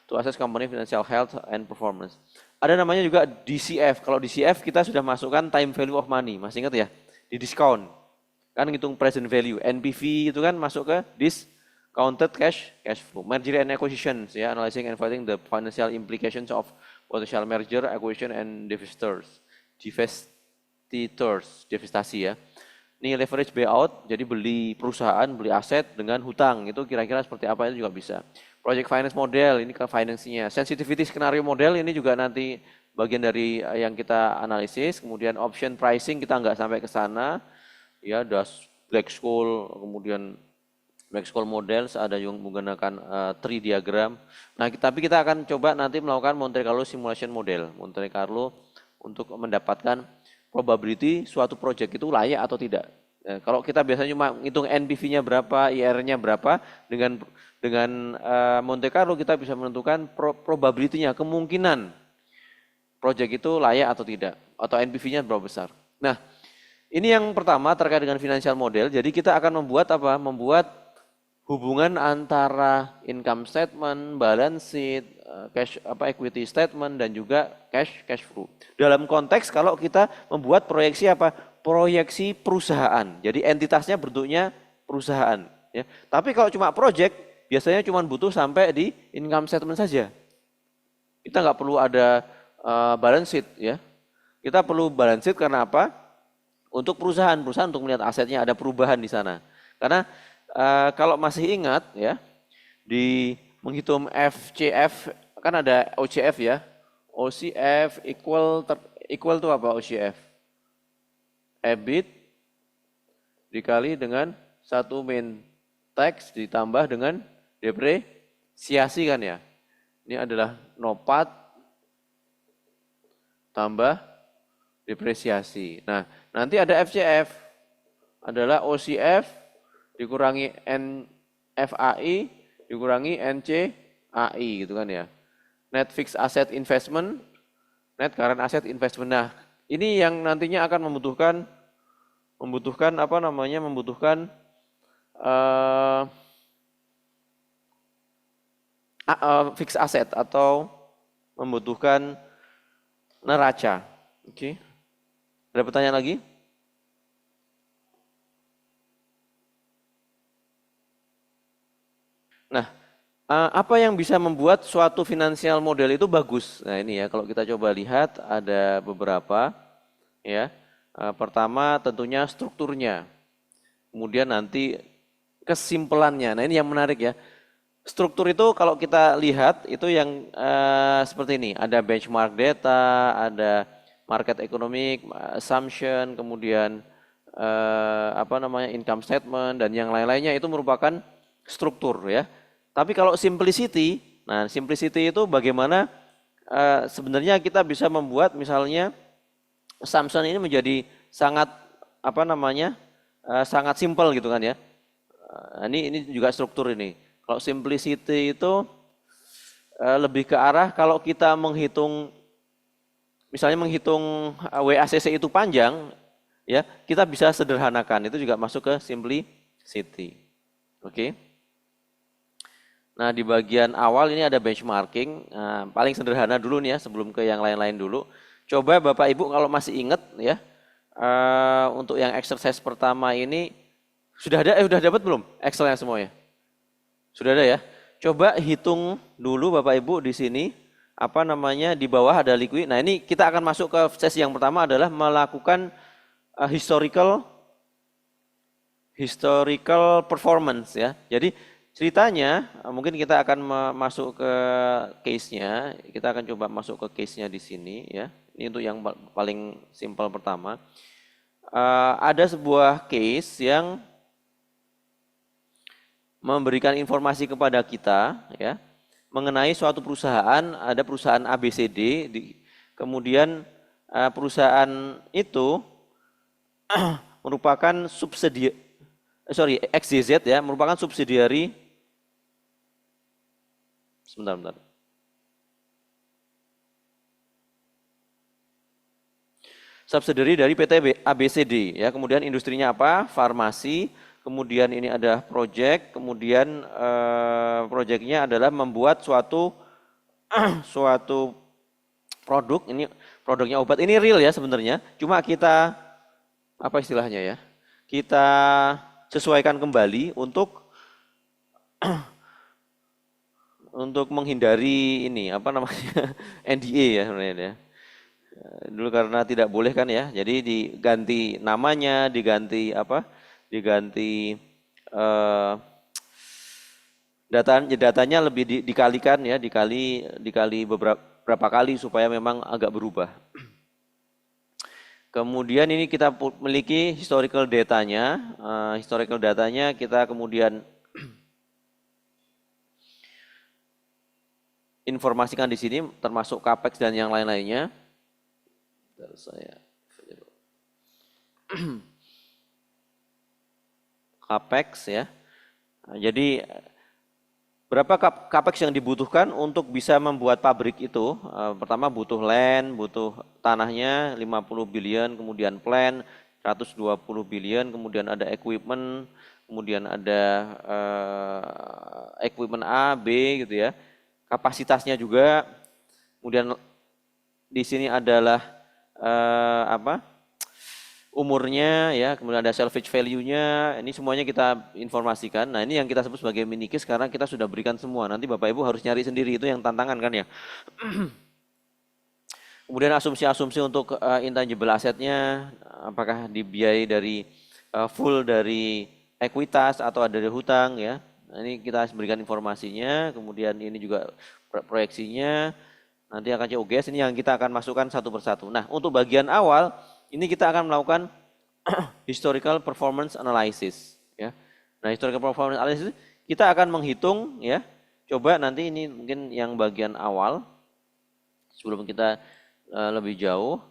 to assess company financial health and performance. Ada namanya juga DCF. Kalau DCF kita sudah masukkan time value of money, masih ingat ya? Di discount, kan ngitung present value. NPV itu kan masuk ke discounted cash flow. Merger and acquisitions ya, analyzing and evaluating the financial implications of potential merger, acquisition, and divestitures, devastasi ya. Ini leverage buyout, jadi beli perusahaan, beli aset dengan hutang, itu kira-kira seperti apa itu juga bisa. Project finance model, ini ke finance-nya. Sensitivity scenario model, ini juga nanti bagian dari yang kita analisis. Kemudian option pricing, kita nggak sampai ke sana. Ya, Black-Scholes, kemudian Black-Scholes model, ada yang menggunakan tree diagram. Nah, tapi kita akan coba nanti melakukan Monte Carlo simulation model. Monte Carlo untuk mendapatkan probability suatu project itu layak atau tidak. Kalau kita biasanya cuma ngitung NPV-nya berapa, IR-nya berapa, dengan Monte Carlo kita bisa menentukan probability-nya, kemungkinan project itu layak atau tidak, atau NPV-nya berapa besar. Nah, ini yang pertama terkait dengan financial model. Jadi kita akan membuat apa? Membuat hubungan antara income statement, balance sheet, equity statement, dan juga cash flow. Dalam konteks kalau kita membuat proyeksi apa? Proyeksi perusahaan. Jadi entitasnya bentuknya perusahaan. Ya. Tapi kalau cuma project, biasanya cuma butuh sampai di income statement saja. Kita nggak perlu ada balance sheet. Ya. Kita perlu balance sheet karena apa? Untuk perusahaan untuk melihat asetnya ada perubahan di sana. Karena kalau masih ingat ya, di menghitung FCF kan ada OCF ya. OCF equal itu apa OCF? EBIT dikali dengan satu main tax ditambah dengan depresiasi kan ya. Ini adalah NOPAT tambah depresiasi. Nah, nanti ada FCF adalah OCF dikurangi NFAI dikurangi NCAI gitu kan ya. Net fixed asset investment, net current asset investment. Nah, ini yang nantinya akan membutuhkan apa namanya? Membutuhkan fixed asset atau membutuhkan neraca. Oke. Ada pertanyaan lagi? Nah, apa yang bisa membuat suatu financial model itu bagus? Nah ini ya, kalau kita coba lihat ada beberapa ya. Pertama tentunya strukturnya, kemudian nanti kesimpulannya. Nah ini yang menarik ya. Struktur itu kalau kita lihat itu yang seperti ini. Ada benchmark data, ada market economic assumption, kemudian income statement dan yang lain-lainnya itu merupakan struktur ya. Tapi kalau simplicity, nah simplicity itu bagaimana sebenarnya kita bisa membuat misalnya assumption ini menjadi sangat sangat simple gitu kan ya. Ini juga struktur ini. Kalau simplicity itu lebih ke arah kalau kita menghitung misalnya menghitung WACC itu panjang ya, kita bisa sederhanakan. Itu juga masuk ke simplicity. Oke. Nah, di bagian awal ini ada benchmarking. Nah, paling sederhana dulu nih ya, sebelum ke yang lain-lain dulu. Coba Bapak Ibu kalau masih ingat ya, untuk yang exercise pertama ini sudah dapat belum Excel-nya semuanya? Sudah ada ya? Coba hitung dulu Bapak Ibu di sini di bawah ada liquid. Nah, ini kita akan masuk ke sesi yang pertama adalah melakukan historical performance ya. Jadi ceritanya mungkin kita akan masuk ke case-nya. Kita akan coba masuk ke case-nya di sini ya. Ini untuk yang paling simpel pertama. Ada sebuah case yang memberikan informasi kepada kita ya mengenai suatu perusahaan, ada perusahaan ABCD, kemudian perusahaan itu merupakan XYZ ya, merupakan subsidiari. Sebentar. Subsidiari dari PT ABCD ya, kemudian industrinya apa? Farmasi. Kemudian ini ada project, kemudian projectnya adalah membuat suatu produk. Ini produknya obat. Ini real ya sebenarnya. Cuma kita apa istilahnya ya? Kita sesuaikan kembali untuk menghindari ini NDA ya sebenarnya ya. Dulu karena tidak boleh kan ya, jadi diganti namanya, diganti apa? Diganti eh, datanya lebih dikalikan ya, dikali beberapa kali supaya memang agak berubah. Kemudian ini kita memiliki historical datanya, kita kemudian informasikan di sini termasuk capex dan yang lain-lainnya. Saya capex ya. Nah, jadi berapa capex yang dibutuhkan untuk bisa membuat pabrik itu? Pertama butuh land, butuh tanahnya 50 billion, kemudian plan 120 billion, kemudian ada equipment, kemudian ada equipment A, B gitu ya. Kapasitasnya juga, kemudian di sini adalah umurnya ya, kemudian ada salvage value-nya, ini semuanya kita informasikan. Nah, ini yang kita sebut sebagai mini case karena kita sudah berikan semua. Nanti Bapak Ibu harus nyari sendiri, itu yang tantangan kan ya. Kemudian asumsi-asumsi untuk intangible assetnya, apakah dibiayai dari full dari ekuitas atau ada dari hutang ya. Nah, ini kita berikan informasinya, kemudian ini juga proyeksinya, nanti akan COGS, ini yang kita akan masukkan satu persatu. Nah, untuk bagian awal, ini kita akan melakukan historical performance analysis ya. Nah, historical performance analysis kita akan menghitung ya. Coba nanti ini mungkin yang bagian awal sebelum kita lebih jauh,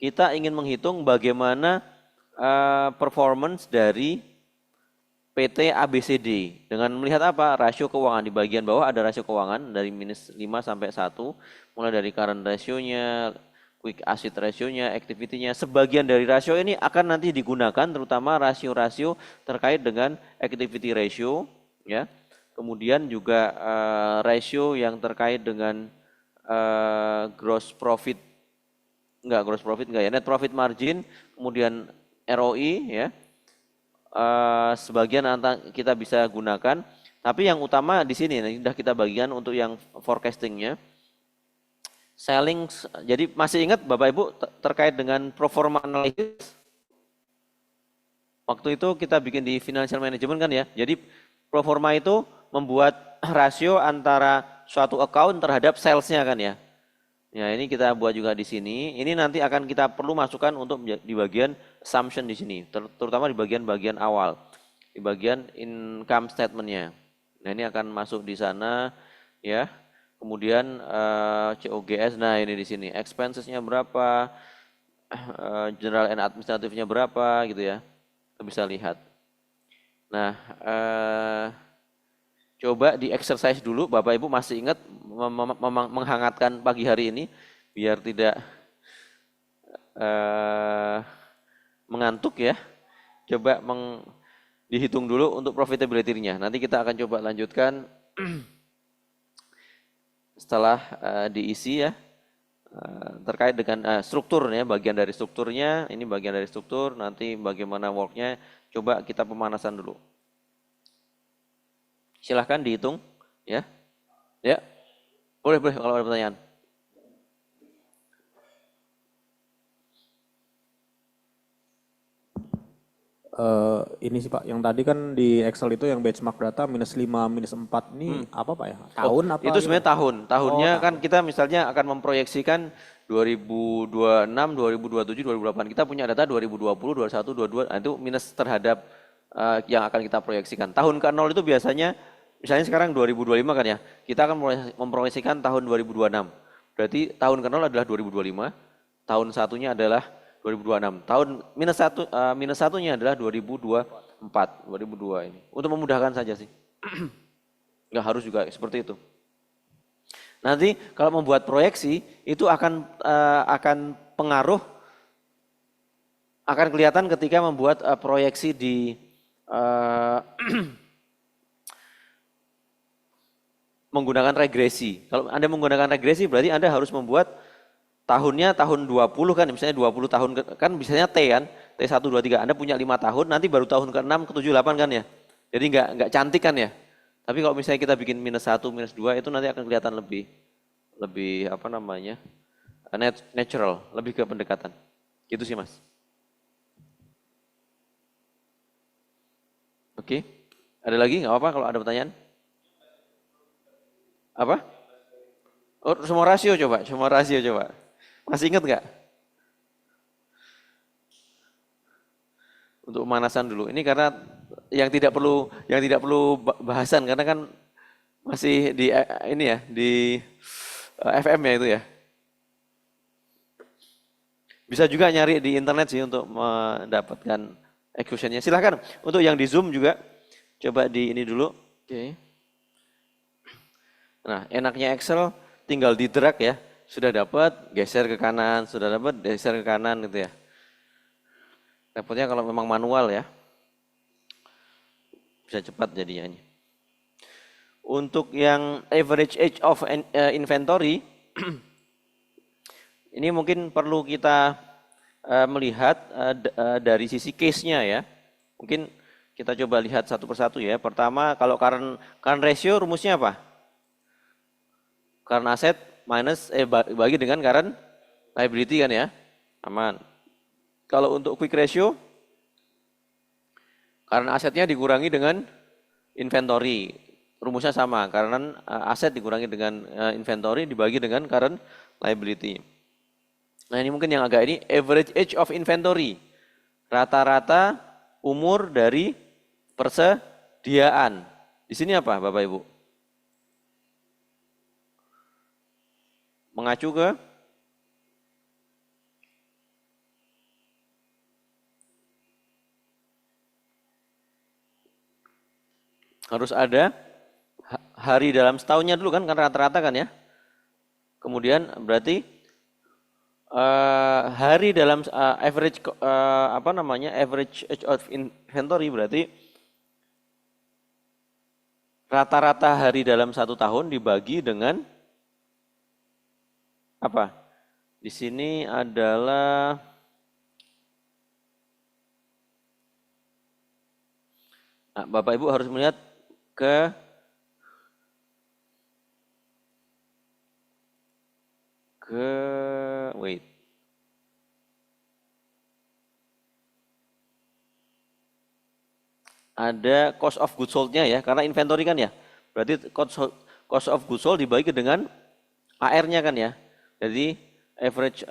kita ingin menghitung bagaimana performance dari PT ABCD dengan melihat apa? Rasio keuangan. Di bagian bawah ada rasio keuangan dari minus 5 sampai 1, mulai dari current ratio-nya, quick asset ratio-nya, activity-nya. Sebagian dari rasio ini akan nanti digunakan terutama rasio-rasio terkait dengan activity ratio ya. Kemudian juga ratio yang terkait dengan gross profit ya, net profit margin, kemudian ROI ya. Sebagian kita bisa gunakan, tapi yang utama di sini sudah kita bagian untuk yang forecastingnya. Selling, jadi masih ingat Bapak Ibu terkait dengan pro forma analysis? Waktu itu kita bikin di financial management kan ya. Jadi pro forma itu membuat rasio antara suatu account terhadap salesnya kan ya. Ya, ini kita buat juga di sini. Ini nanti akan kita perlu masukkan untuk di bagian assumption di sini, terutama di bagian-bagian awal, di bagian income statement-nya. Nah, ini akan masuk di sana ya. Kemudian COGS, nah ini di sini expenses-nya berapa, general and administrative-nya berapa gitu ya. Kita bisa lihat. Nah, coba di exercise dulu, Bapak Ibu masih ingat menghangatkan pagi hari ini biar tidak mengantuk ya. Coba dihitung dulu untuk profitability-nya. Nanti kita akan coba lanjutkan setelah diisi ya. Terkait dengan struktur ya, bagian dari strukturnya, ini bagian dari struktur, nanti bagaimana work-nya, coba kita pemanasan dulu. Silahkan dihitung ya. Ya. Boleh kalau ada pertanyaan.
Ini sih Pak, yang tadi kan di Excel itu yang benchmark data minus 5, minus 4 ini apa Pak ya? Tahun apa?
Itu sebenarnya tahunnya
tahun.
kan kita misalnya akan memproyeksikan 2026, 2027, 2028. Kita punya data 2020, 2021, 2022, nah itu minus terhadap yang akan kita proyeksikan. Tahun ke-0 itu biasanya, misalnya sekarang 2025 kan ya, kita akan memproyeksikan tahun 2026. Berarti tahun ke-0 adalah 2025, tahun satunya adalah 2026. Tahun minus satunya adalah 2024, 2002 ini. Untuk memudahkan saja sih. Nggak harus juga seperti itu. Nanti kalau membuat proyeksi itu akan pengaruh, akan kelihatan ketika membuat proyeksi di menggunakan regresi. Kalau Anda menggunakan regresi berarti Anda harus membuat tahunnya tahun 20 kan, misalnya 20 tahun kan biasanya T kan, T1, 2, 3. Anda punya 5 tahun, nanti baru tahun ke-6, ke-7, 8 kan ya. Jadi nggak cantik kan ya. Tapi kalau misalnya kita bikin minus 1, minus 2 itu nanti akan kelihatan lebih apa namanya, natural, lebih ke pendekatan. Gitu sih Mas. Oke, ada lagi nggak apa-apa kalau ada pertanyaan? Apa? Oh, semua rasio coba. Masih ingat nggak? Untuk pemanasan dulu. Ini karena yang tidak perlu bahasan karena kan masih di ini ya di FM ya itu ya. Bisa juga nyari di internet sih untuk mendapatkan execution-nya. Silahkan untuk yang di Zoom juga coba di ini dulu. Oke. Nah, enaknya Excel tinggal di drag ya. Sudah dapat, geser ke kanan, sudah dapat, geser ke kanan gitu ya. Repotnya kalau memang manual ya. Bisa cepat jadinya ini. Untuk yang average age of inventory ini mungkin perlu kita melihat dari sisi case-nya ya. Mungkin kita coba lihat satu persatu ya. Pertama, kalau current ratio rumusnya apa? Current asset minus bagi dengan current liability kan ya. Aman. Kalau untuk quick ratio, current asetnya dikurangi dengan inventory. Rumusnya sama, current aset dikurangi dengan inventory dibagi dengan current liability. Nah ini mungkin yang agak ini average age of inventory. Rata-rata umur dari persediaan. Di sini apa Bapak Ibu? Mengacu ke harus ada hari dalam setahunnya dulu kan rata-rata kan ya. Kemudian berarti hari dalam average average age of inventory berarti rata-rata hari dalam satu tahun dibagi dengan apa? Di sini adalah Bapak Ibu harus melihat ke wait. Ada cost of goods sold-nya ya, karena inventory kan ya. Berarti cost of goods sold dibagi dengan AR-nya kan ya. Jadi average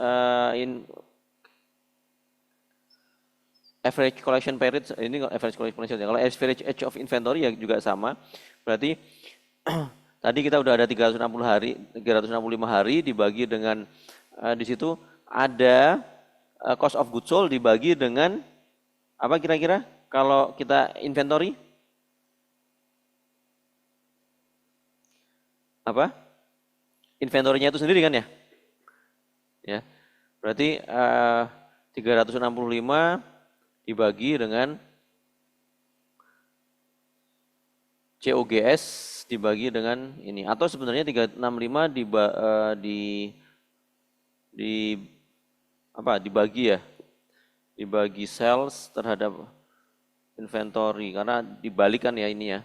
average collection period ini average collection period. Kalau average age of inventory ya juga sama. Berarti tadi kita udah ada 365 hari dibagi dengan di situ ada cost of goods sold dibagi dengan apa kira-kira kalau kita inventory? Apa? Inventory-nya itu sendiri kan ya? Ya. Berarti 365 dibagi dengan COGS dibagi dengan ini atau sebenarnya 365 dibagi ya. Dibagi sales terhadap inventory karena dibalikan ya ini ya.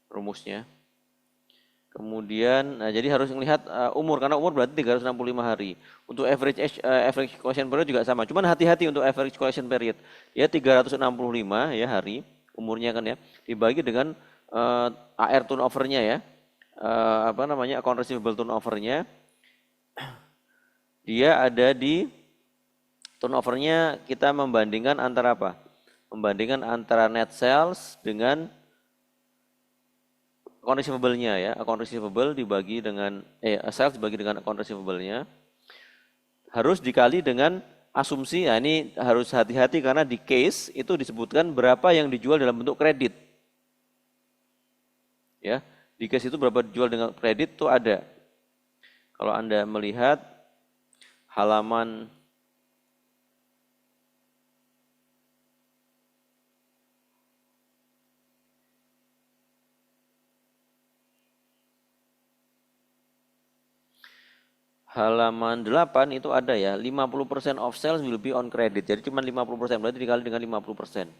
Rumusnya. Kemudian, nah jadi harus melihat umur, karena umur berarti 365 hari. Untuk average collection period juga sama. Cuman hati-hati untuk average collection period. Ya 365 ya hari, umurnya kan ya. Dibagi dengan AR turnover-nya ya. Account receivable turnover-nya. Dia ada di turnover-nya kita membandingkan antara apa? Membandingkan antara net sales dengan account receivable-nya ya, account receivable dibagi dengan sales dibagi dengan account receivable-nya harus dikali dengan asumsi. Ya ini harus hati-hati karena di case itu disebutkan berapa yang dijual dalam bentuk kredit. Ya, di case itu berapa dijual dengan kredit itu ada. Kalau Anda melihat halaman halaman 8 itu ada ya, 50% of sales will be on credit. Jadi cuma 50%, berarti dikali dengan 50%.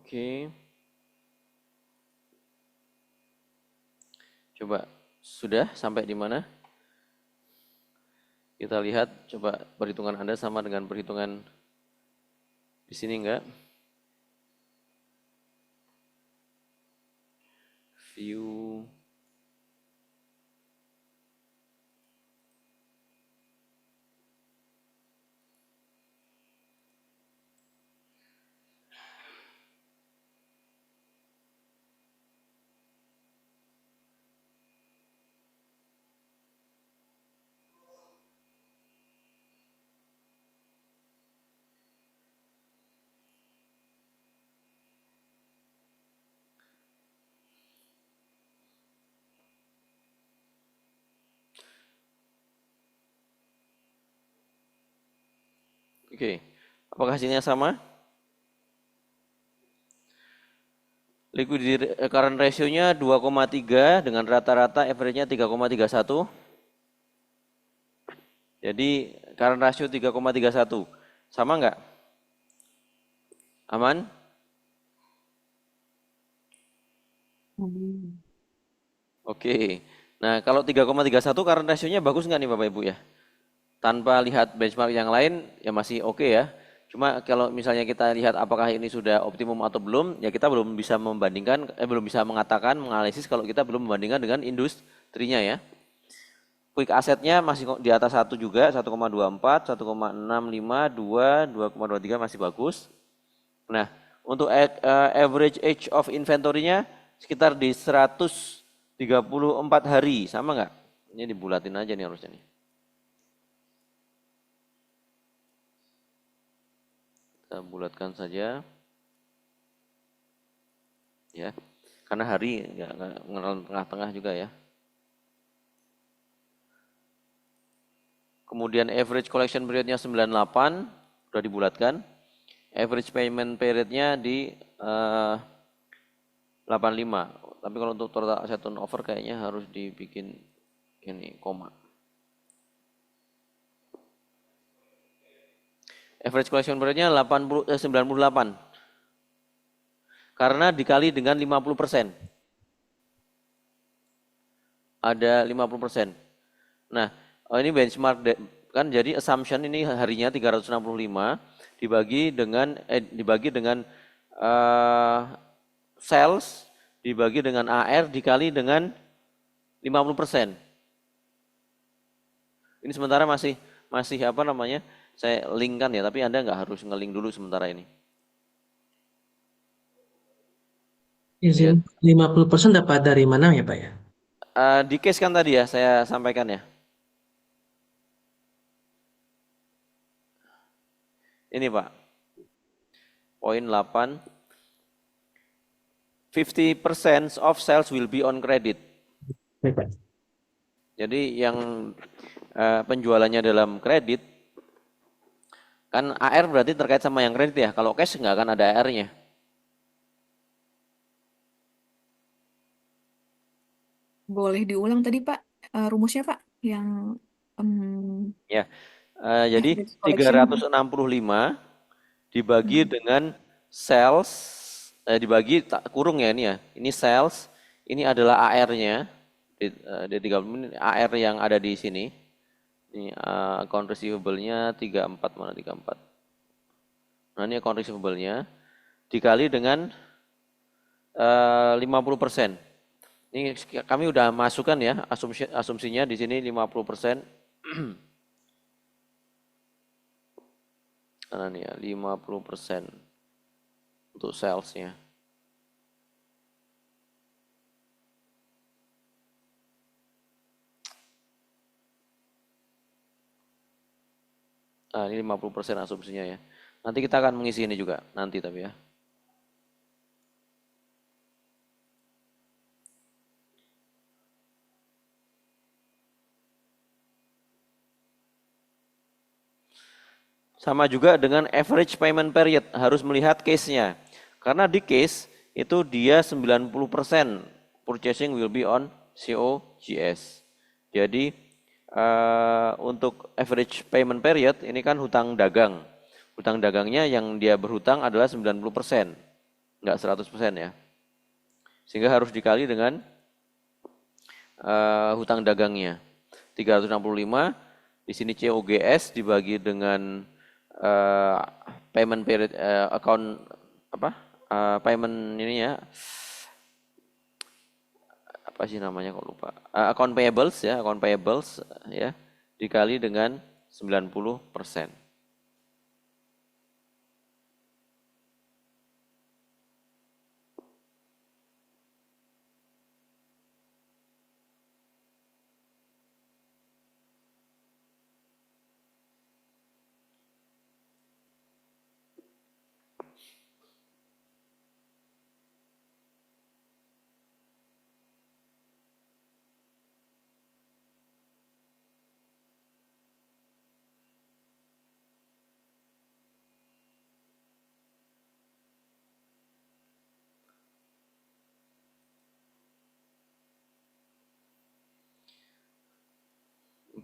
Oke. Coba sudah sampai di mana? Kita lihat, coba perhitungan Anda sama dengan perhitungan di sini enggak? View. Oke. Apakah hasilnya sama? Liquidity current ratio-nya 2,3 dengan rata-rata average-nya 3,31. Jadi current ratio 3,31. Sama enggak? Aman? Oke. Nah, kalau 3,31 current ratio-nya bagus nggak nih Bapak Ibu ya? Tanpa lihat benchmark yang lain ya masih oke ya. Cuma kalau misalnya kita lihat apakah ini sudah optimum atau belum, ya kita belum bisa membandingkan, belum bisa mengatakan, menganalisis kalau kita belum membandingkan dengan industrinya ya. Quick assetnya masih di atas 1 juga, 1,24, 1,65, 2, 2,23 masih bagus. Nah, untuk average age of inventory-nya sekitar di 134 hari, sama nggak? Ini dibulatin aja nih harusnya nih. Kita bulatkan saja. Ya, karena hari nggak tengah-tengah juga ya. Kemudian average collection period-nya 98, sudah dibulatkan. Average payment period-nya di 85. Tapi kalau untuk total asset turnover kayaknya harus dibikin ini koma. Average collection period-nya 98. Karena dikali dengan 50%. Ada 50%. Nah, ini benchmark kan jadi assumption ini harinya 365 dibagi dengan sales dibagi dengan AR dikali dengan 50%. Ini sementara masih apa namanya? Saya linkkan ya, tapi Anda nggak harus nge-link dulu sementara ini.
Izin 50% dapat dari mana ya Pak ya?
Di case kan tadi ya saya sampaikan ya. Ini Pak, poin 8. 50% of sales will be on credit.
Baik Pak.
Jadi yang penjualannya dalam kredit, kan AR berarti terkait sama yang kredit ya. Kalau cash nggak akan ada AR-nya.
Boleh diulang tadi Pak, rumusnya Pak, yang
Ya, jadi
average collection.
365 dibagi dengan sales, dibagi kurung ya ini ya. Ini sales, ini adalah AR-nya. D30 ini AR yang ada di sini. Ini account receivable-nya 34, mana 34. Nah ini account receivable-nya dikali dengan 50%. Ini kami udah masukkan ya asumsinya di sini 50%. Karena nih ya 50% untuk sales-nya. Nah, ini 50% asumsinya ya. Nanti kita akan mengisi ini juga nanti tapi ya. Sama juga dengan average payment period, harus melihat case-nya. Karena di case itu dia 90% purchasing will be on COGS. Jadi untuk average payment period ini kan hutang dagang. Hutang dagangnya yang dia berhutang adalah 90%. nggak 100% ya. Sehingga harus dikali dengan hutang dagangnya. 365 di sini COGS dibagi dengan payment period account apa? Payment ini ya, apa sih namanya kok lupa. Account payables ya, account payables ya, dikali dengan 90%.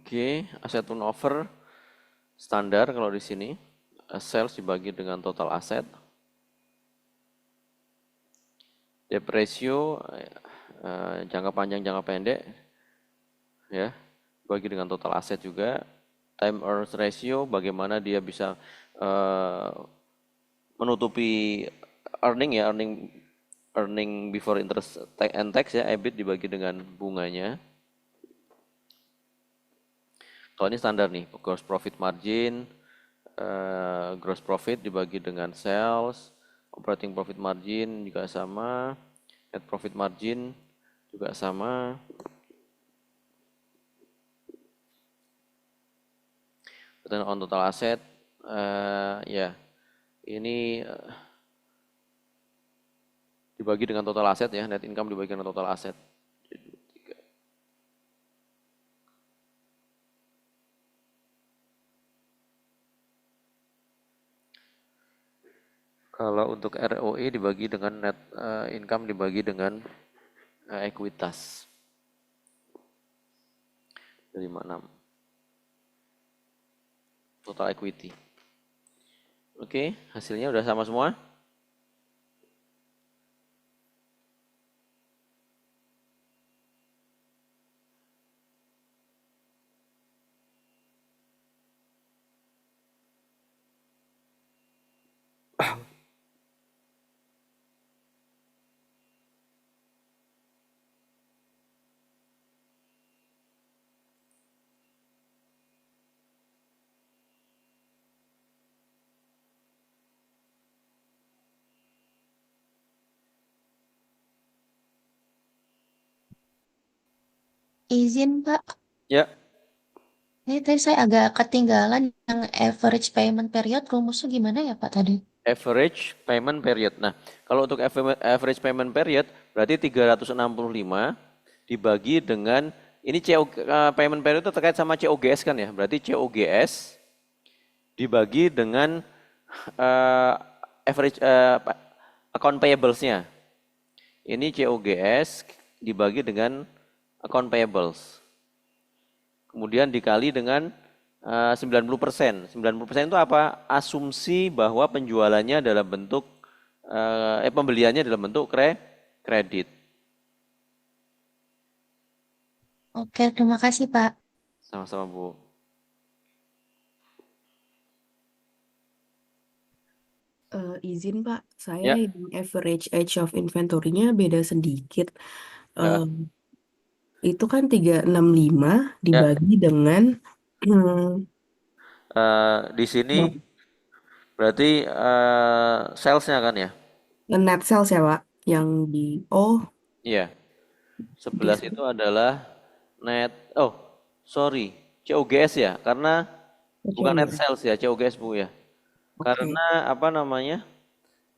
Oke, aset turnover standar kalau di sini sales dibagi dengan total aset. Debt ratio jangka panjang jangka pendek ya, bagi dengan total aset juga. Time earnings ratio bagaimana dia bisa menutupi earning ya, earning before interest and tax ya, EBIT dibagi dengan bunganya. Kalau ini standar nih, gross profit margin, gross profit dibagi dengan sales, operating profit margin juga sama, net profit margin juga sama. Return on total asset, ya ini dibagi dengan total aset ya, net income dibagi dengan total aset. Kalau untuk ROE dibagi dengan net income dibagi dengan ekuitas. 56. Total equity. Oke, hasilnya udah sama semua?
Izin Pak,
Ya,
ini tadi saya agak ketinggalan yang average payment period rumusnya gimana ya Pak tadi?
average payment period. Nah, kalau untuk average payment period berarti 365 dibagi dengan ini payment period itu terkait sama COGS kan ya. Berarti COGS dibagi dengan average account payables-nya. Ini COGS dibagi dengan account payables. Kemudian dikali dengan 90%. 90% itu apa? Asumsi bahwa penjualannya dalam bentuk pembeliannya dalam bentuk kredit.
Oke, terima kasih Pak.
Sama-sama Bu.
Izin Pak, saya
Ya,
yang average age of inventory-nya beda sedikit.
ya,
Itu kan 365
ya.
dibagi dengan hmm,
Di sini berarti sales-nya kan ya?
net sales ya Pak, yang
Iya. 11
di
itu adalah net, sorry, COGS ya, karena bukan net
COGS.
sales ya, COGS Bu ya.
Oke.
Karena apa namanya,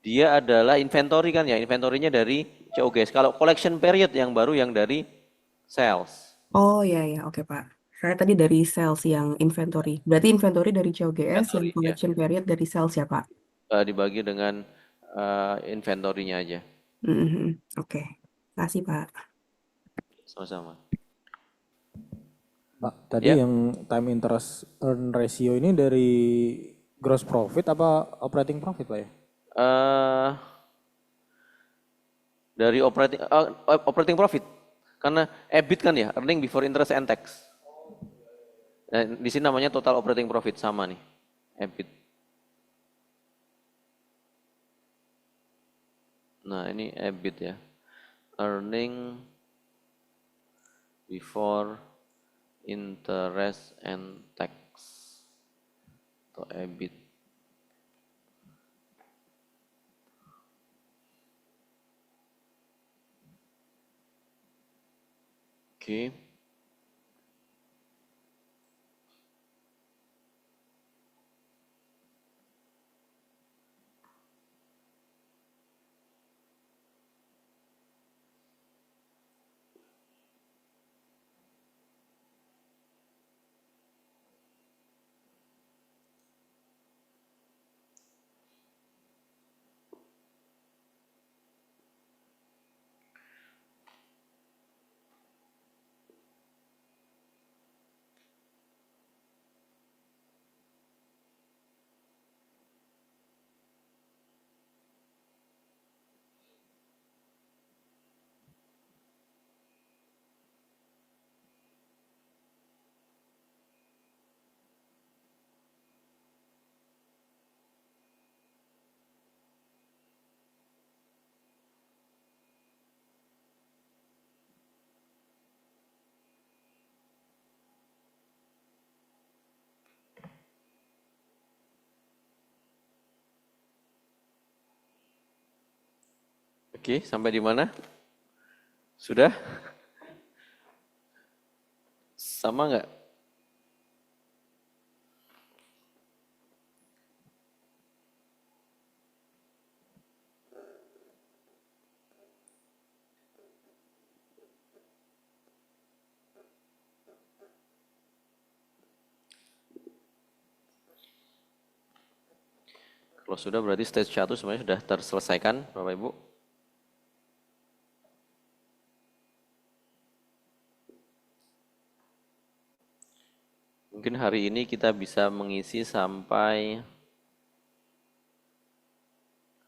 dia adalah inventory kan ya, inventorinya dari COGS. Kalau collection period yang baru yang dari sales.
Oh ya ya, oke Pak. Saya tadi dari sales yang inventory. Berarti inventory dari COGS, yang
Inventory ya.
collection period dari sales ya Pak.
Dibagi dengan inventorinya aja,
Oke. Makasih Pak.
sama-sama.
Pak, tadi
Ya,
yang time interest earn ratio ini dari gross profit apa operating profit Pak ya?
eh Dari operating profit. Karena EBIT kan ya, earning before interest and tax. Nah, di sini namanya total operating profit sama nih, EBIT. Nah, ini EBIT ya. Earning before interest and tax. Atau EBIT. Oke. Oke, sampai di mana? Sudah? Sama nggak? Kalau sudah berarti stage 1 sebenarnya sudah terselesaikan, Bapak Ibu. Mungkin hari ini kita bisa mengisi sampai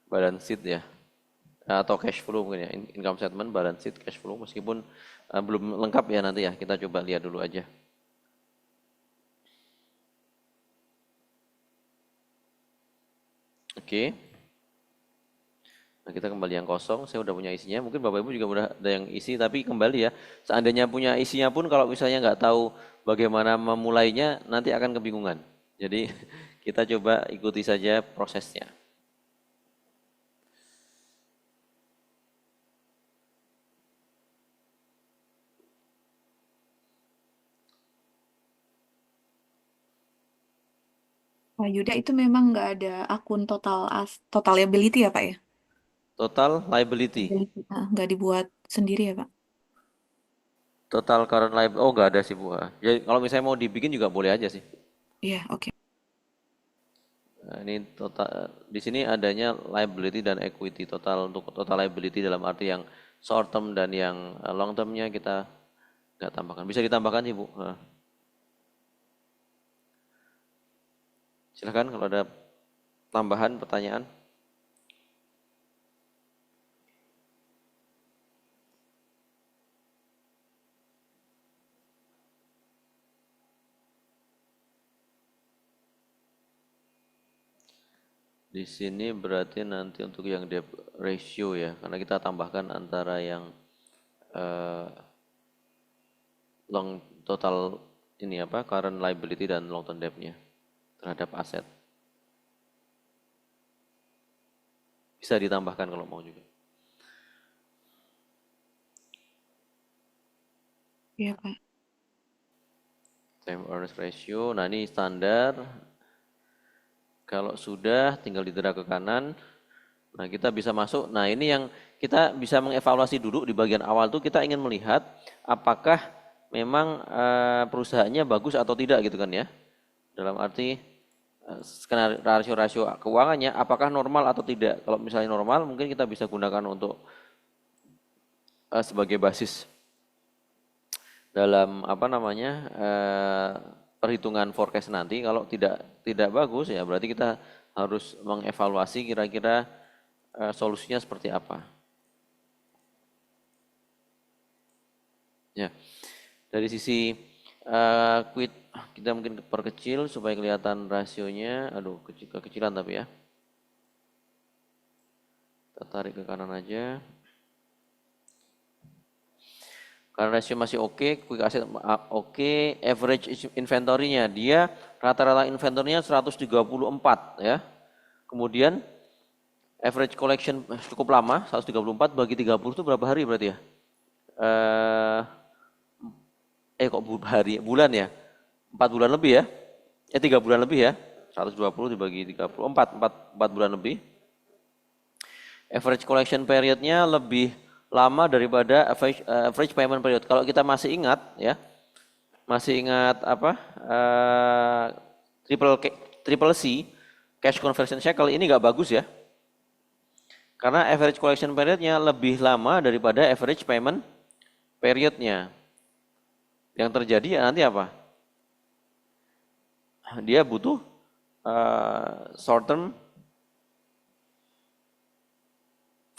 balance sheet ya, atau cash flow mungkin ya, income statement, balance sheet, cash flow, meskipun belum lengkap ya nanti ya, kita coba lihat dulu aja. Oke. Nah, kita kembali yang kosong, saya udah punya isinya, mungkin Bapak Ibu juga udah ada yang isi, tapi kembali ya, seandainya punya isinya pun kalau misalnya nggak tahu bagaimana memulainya, nanti akan kebingungan. Jadi kita coba ikuti saja prosesnya.
Pak Yuda itu memang nggak ada akun total liability ya Pak ya?
Total liability,
Liability. Nggak dibuat sendiri ya Pak?
total current liability, oh nggak ada sih Bu. Jadi kalau misalnya mau dibikin juga boleh aja sih.
Iya, oke.
Nah, ini total, di sini adanya liability dan equity. Total untuk total liability dalam arti yang short term dan yang long termnya kita nggak tambahkan. Bisa ditambahkan sih Bu. Nah, silakan kalau ada tambahan pertanyaan. Di sini berarti nanti untuk yang debt ratio ya, karena kita tambahkan antara yang long total ini apa, current liability dan long term debt-nya terhadap aset. Bisa ditambahkan kalau mau juga.
Iya Pak.
Time earnings ratio, nah ini standar. Kalau sudah tinggal didrag ke kanan. Nah, kita bisa masuk. Nah, ini yang kita bisa mengevaluasi dulu di bagian awal tuh kita ingin melihat apakah memang perusahaannya bagus atau tidak gitu kan ya. Dalam arti skenario rasio-rasio keuangannya apakah normal atau tidak. Kalau misalnya normal mungkin kita bisa gunakan untuk sebagai basis dalam apa namanya perhitungan forecast nanti. Kalau tidak bagus ya berarti kita harus mengevaluasi kira-kira solusinya seperti apa. Ya, dari sisi quit kita mungkin perkecil supaya kelihatan rasionya. Aduh, kekecilan tapi ya. Kita tarik ke kanan aja. Karena rasio masih oke, quick asset oke, average inventory-nya dia rata-rata inventory-nya 134 ya. Kemudian average collection cukup lama, 134 bagi 30 itu berapa hari berarti ya? Kok hari, bulan ya? 4 bulan lebih ya? 3 bulan lebih ya? 120 dibagi 30, 4 bulan lebih. Average collection period-nya lebih lama daripada average payment period. Kalau kita masih ingat ya, masih ingat apa? Triple C, cash conversion cycle ini nggak bagus ya. Karena average collection period-nya lebih lama daripada average payment period-nya. Yang terjadi ya nanti apa? Dia butuh short term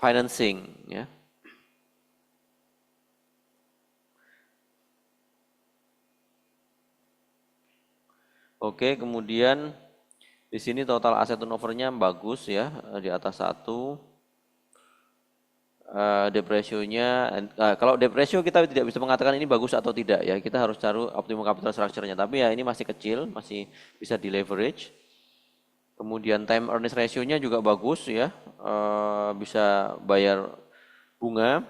financing ya. Oke, kemudian di sini total asset turnover-nya bagus ya, di atas 1. Debt ratio-nya, kalau debt ratio kita tidak bisa mengatakan ini bagus atau tidak ya, kita harus cari optimum capital structure-nya. Tapi ya ini masih kecil, masih bisa di leverage. Kemudian time earnings ratio-nya juga bagus ya, bisa bayar bunga.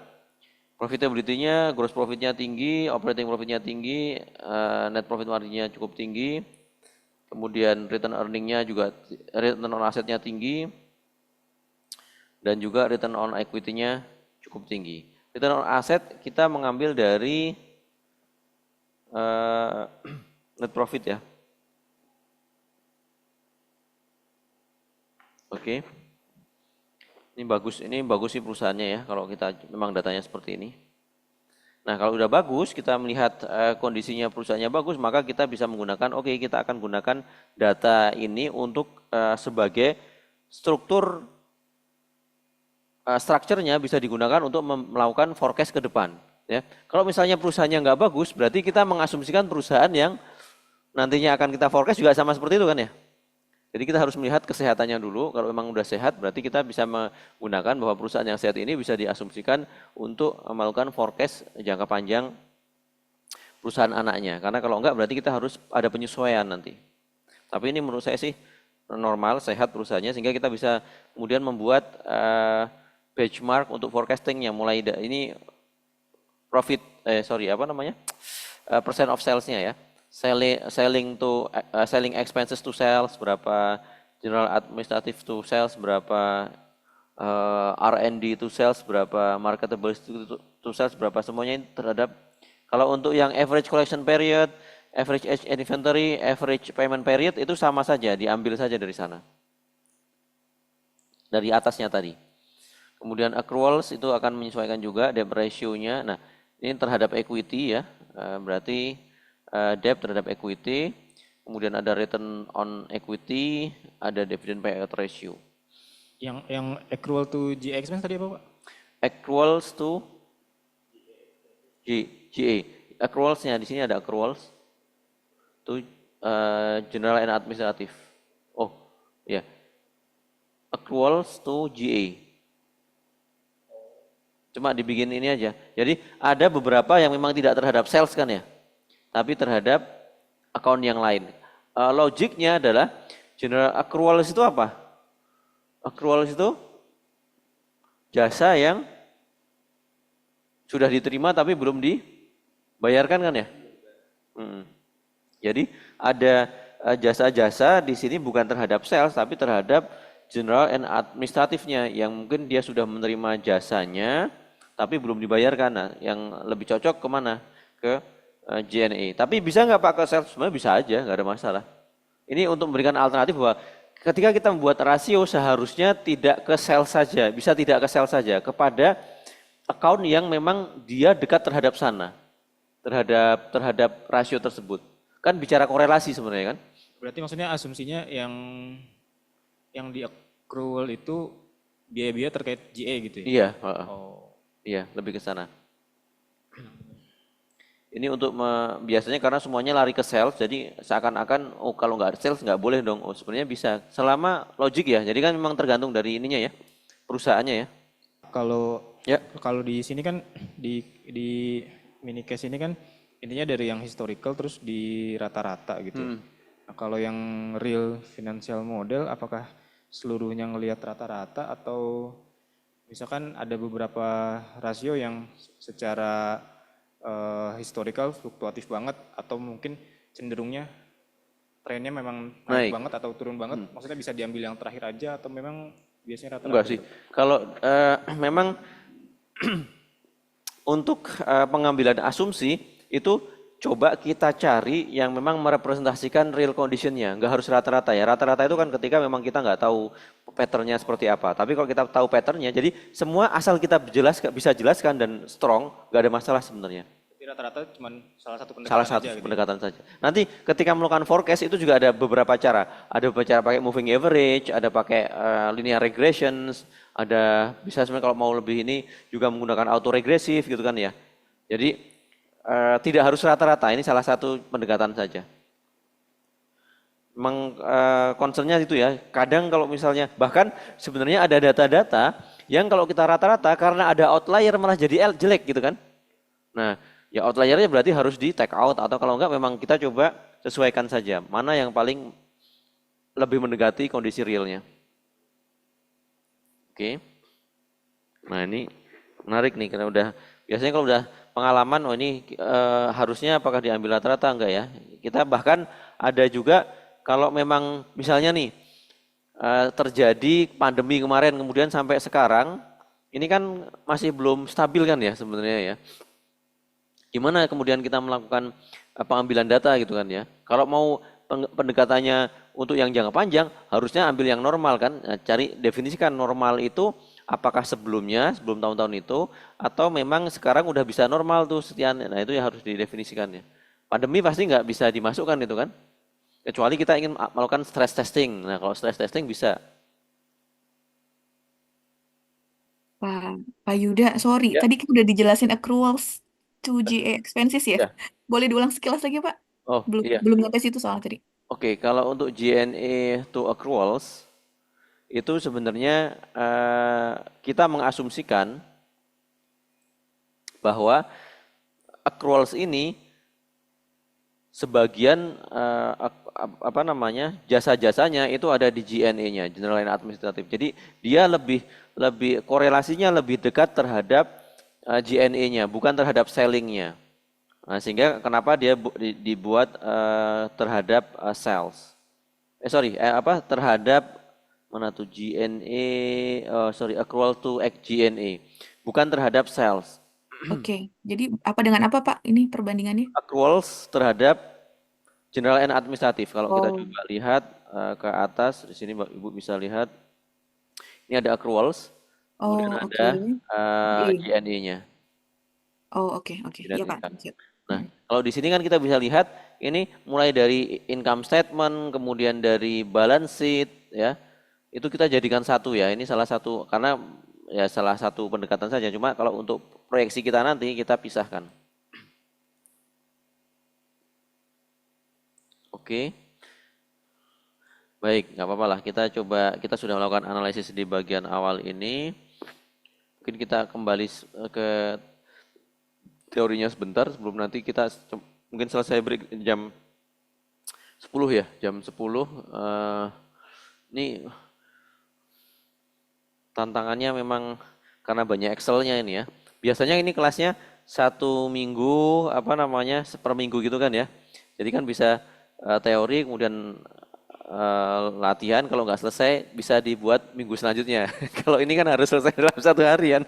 Profitability-nya, gross profit-nya tinggi, operating profit-nya tinggi, net profit margin-nya cukup tinggi. Kemudian return earning-nya juga, return on asset-nya tinggi. Dan juga return on equity-nya cukup tinggi. Return on asset kita mengambil dari net profit ya. Oke. Ini bagus sih perusahaannya ya kalau kita memang datanya seperti ini. Nah, kalau udah bagus, kita melihat kondisinya perusahaannya bagus, maka kita bisa menggunakan, kita akan gunakan data ini untuk sebagai struktur structure-nya bisa digunakan untuk melakukan forecast ke depan. Ya. Kalau misalnya perusahaannya nggak bagus, berarti kita mengasumsikan perusahaan yang nantinya akan kita forecast juga sama seperti itu kan ya. Jadi kita harus melihat kesehatannya dulu. Kalau memang udah sehat, berarti kita bisa menggunakan bahwa perusahaan yang sehat ini bisa diasumsikan untuk melakukan forecast jangka panjang perusahaan anaknya. Karena kalau enggak, berarti kita harus ada penyesuaian nanti. Tapi ini menurut saya sih normal, sehat perusahaannya, sehingga kita bisa kemudian membuat benchmark untuk forecastingnya. Mulai ini profit, percent of sales-nya ya. Selling expenses to sales berapa, general administrative to sales berapa, R&D to sales berapa, marketable to sales berapa, semuanya terhadap. Kalau untuk yang average collection period, average age inventory, average payment period itu sama saja, diambil saja dari sana. Dari atasnya tadi. Kemudian accruals itu akan menyesuaikan juga debt ratio-nya. Nah, ini terhadap equity ya, berarti debt terhadap equity, kemudian ada return on equity, ada dividend payout ratio.
Yang accrual to GA expense tadi apa Pak?
Accruals to GA. Accruals-nya di sini ada accruals to general and administrative. Oh, ya. Yeah. Accruals to GA. Cuma dibikin ini aja. Jadi ada beberapa yang memang tidak terhadap sales kan ya, tapi terhadap account yang lain. Logiknya adalah general accruals itu apa? Accruals itu jasa yang sudah diterima tapi belum dibayarkan kan ya? Jadi ada jasa-jasa di sini bukan terhadap sales tapi terhadap general and administratifnya yang mungkin dia sudah menerima jasanya tapi belum dibayarkan. Nah, yang lebih cocok kemana? Ke G&A. Tapi bisa nggak Pak ke sales? Sebenarnya bisa aja, nggak ada masalah. Ini untuk memberikan alternatif bahwa ketika kita membuat rasio seharusnya tidak ke sales saja, bisa tidak ke sales saja, kepada account yang memang dia dekat terhadap sana, terhadap rasio tersebut. Kan bicara korelasi sebenarnya kan?
Berarti maksudnya asumsinya yang di accrual itu biaya-biaya terkait GA gitu ya?
Iya,
Oh.
iya lebih ke sana. Ini untuk biasanya karena semuanya lari ke sales, jadi seakan-akan oh kalau nggak sales nggak boleh dong. Oh sebenarnya bisa, selama logik ya. Jadi kan memang tergantung dari ininya ya, perusahaannya ya.
Kalau
Ya,
kalau di sini kan di mini case ini kan intinya dari yang historical terus di rata-rata gitu ya. Nah, kalau yang real financial model apakah seluruhnya ngelihat rata-rata atau misalkan ada beberapa rasio yang secara historical fluktuatif banget atau mungkin cenderungnya trennya memang naik
naik.
banget atau turun banget, maksudnya bisa diambil yang terakhir aja atau memang biasanya
Enggak
rata-rata
sih.
gitu.
Kalau memang untuk pengambilan asumsi itu coba kita cari yang memang merepresentasikan real conditionnya, nggak harus rata-rata ya. Rata-rata itu kan ketika memang kita nggak tahu patternnya seperti apa. Tapi kalau kita tahu patternnya, jadi semua asal kita bisa jelaskan dan strong, nggak ada masalah sebenarnya.
Jadi rata-rata cuma salah satu
Salah
pendekatan
satu
aja gitu ya.
pendekatan saja. Nanti ketika melakukan forecast itu juga ada beberapa cara. Ada beberapa cara pakai moving average, ada pakai linear regressions, ada bisa sebenarnya kalau mau lebih ini juga menggunakan auto regresif gitu kan ya. Jadi tidak harus rata-rata, ini salah satu pendekatan saja. Memang concernnya itu ya. Kadang kalau misalnya bahkan sebenarnya ada data-data yang kalau kita rata-rata karena ada outlier malah jadi jelek gitu kan. Nah, ya outliernya berarti harus di take out atau kalau enggak memang kita coba sesuaikan saja mana yang paling lebih mendekati kondisi realnya. Oke. Nah ini menarik nih karena udah biasanya kalau udah pengalaman oh ini harusnya apakah diambil rata-rata enggak ya. Kita bahkan ada juga kalau memang misalnya nih terjadi pandemi kemarin kemudian sampai sekarang ini kan masih belum stabil kan ya sebenarnya ya. Gimana kemudian kita melakukan pengambilan data gitu kan ya. Kalau mau pendekatannya untuk yang jangka panjang harusnya ambil yang normal kan. Nah, cari definisikan normal itu apakah sebelum tahun-tahun itu atau memang sekarang udah bisa normal tuh sekian. Nah itu yang harus didefinisikan ya. Pandemi pasti nggak bisa dimasukkan itu kan. Kecuali kita ingin melakukan stress testing. Nah kalau stress testing bisa.
Pak Yuda, sorry,
Ya.
tadi kan udah dijelasin accruals to GA expenses ya.
Ya.
Boleh diulang sekilas lagi, Pak?
Oh
Belum
iya.
belum nyampe situ soalnya tadi.
Oke, kalau untuk G&A to accruals itu sebenarnya kita mengasumsikan bahwa accruals ini sebagian jasa-jasanya itu ada di G&A-nya, General and Administrative. Jadi dia lebih korelasinya lebih dekat terhadap G&A-nya, bukan terhadap selling-nya. Nah, sehingga kenapa dia dibuat terhadap sales. Terhadap mana tuh G&A, accrual to G&A, bukan terhadap sales.
Oke, jadi apa dengan apa, Pak? Ini perbandingannya?
Accruals terhadap General and Administrative. Kalau kita
Oh,
coba lihat ke atas, di sini Ibu bisa lihat, ini ada accruals, kemudian
oke.
ada
Iya.
G&A-nya.
Oh, oke. Iya, Pak. Lanjut.
Nah, kalau di sini kan kita bisa lihat ini mulai dari income statement, kemudian dari balance sheet, ya, itu kita jadikan satu ya. Ini salah satu karena ya salah satu pendekatan saja. Cuma kalau untuk proyeksi kita nanti kita pisahkan. Oke. Baik, nggak apa-apa lah. Kita sudah melakukan analisis di bagian awal ini. Mungkin kita kembali ke teorinya sebentar sebelum nanti kita mungkin selesai break jam 10 ya, jam 10. Ini tantangannya memang karena banyak Excel-nya ini ya. Biasanya ini kelasnya 1 minggu per minggu gitu kan ya. Jadi kan bisa teori kemudian latihan, kalau nggak selesai bisa dibuat minggu selanjutnya. Kalau ini kan harus selesai dalam 1 harian.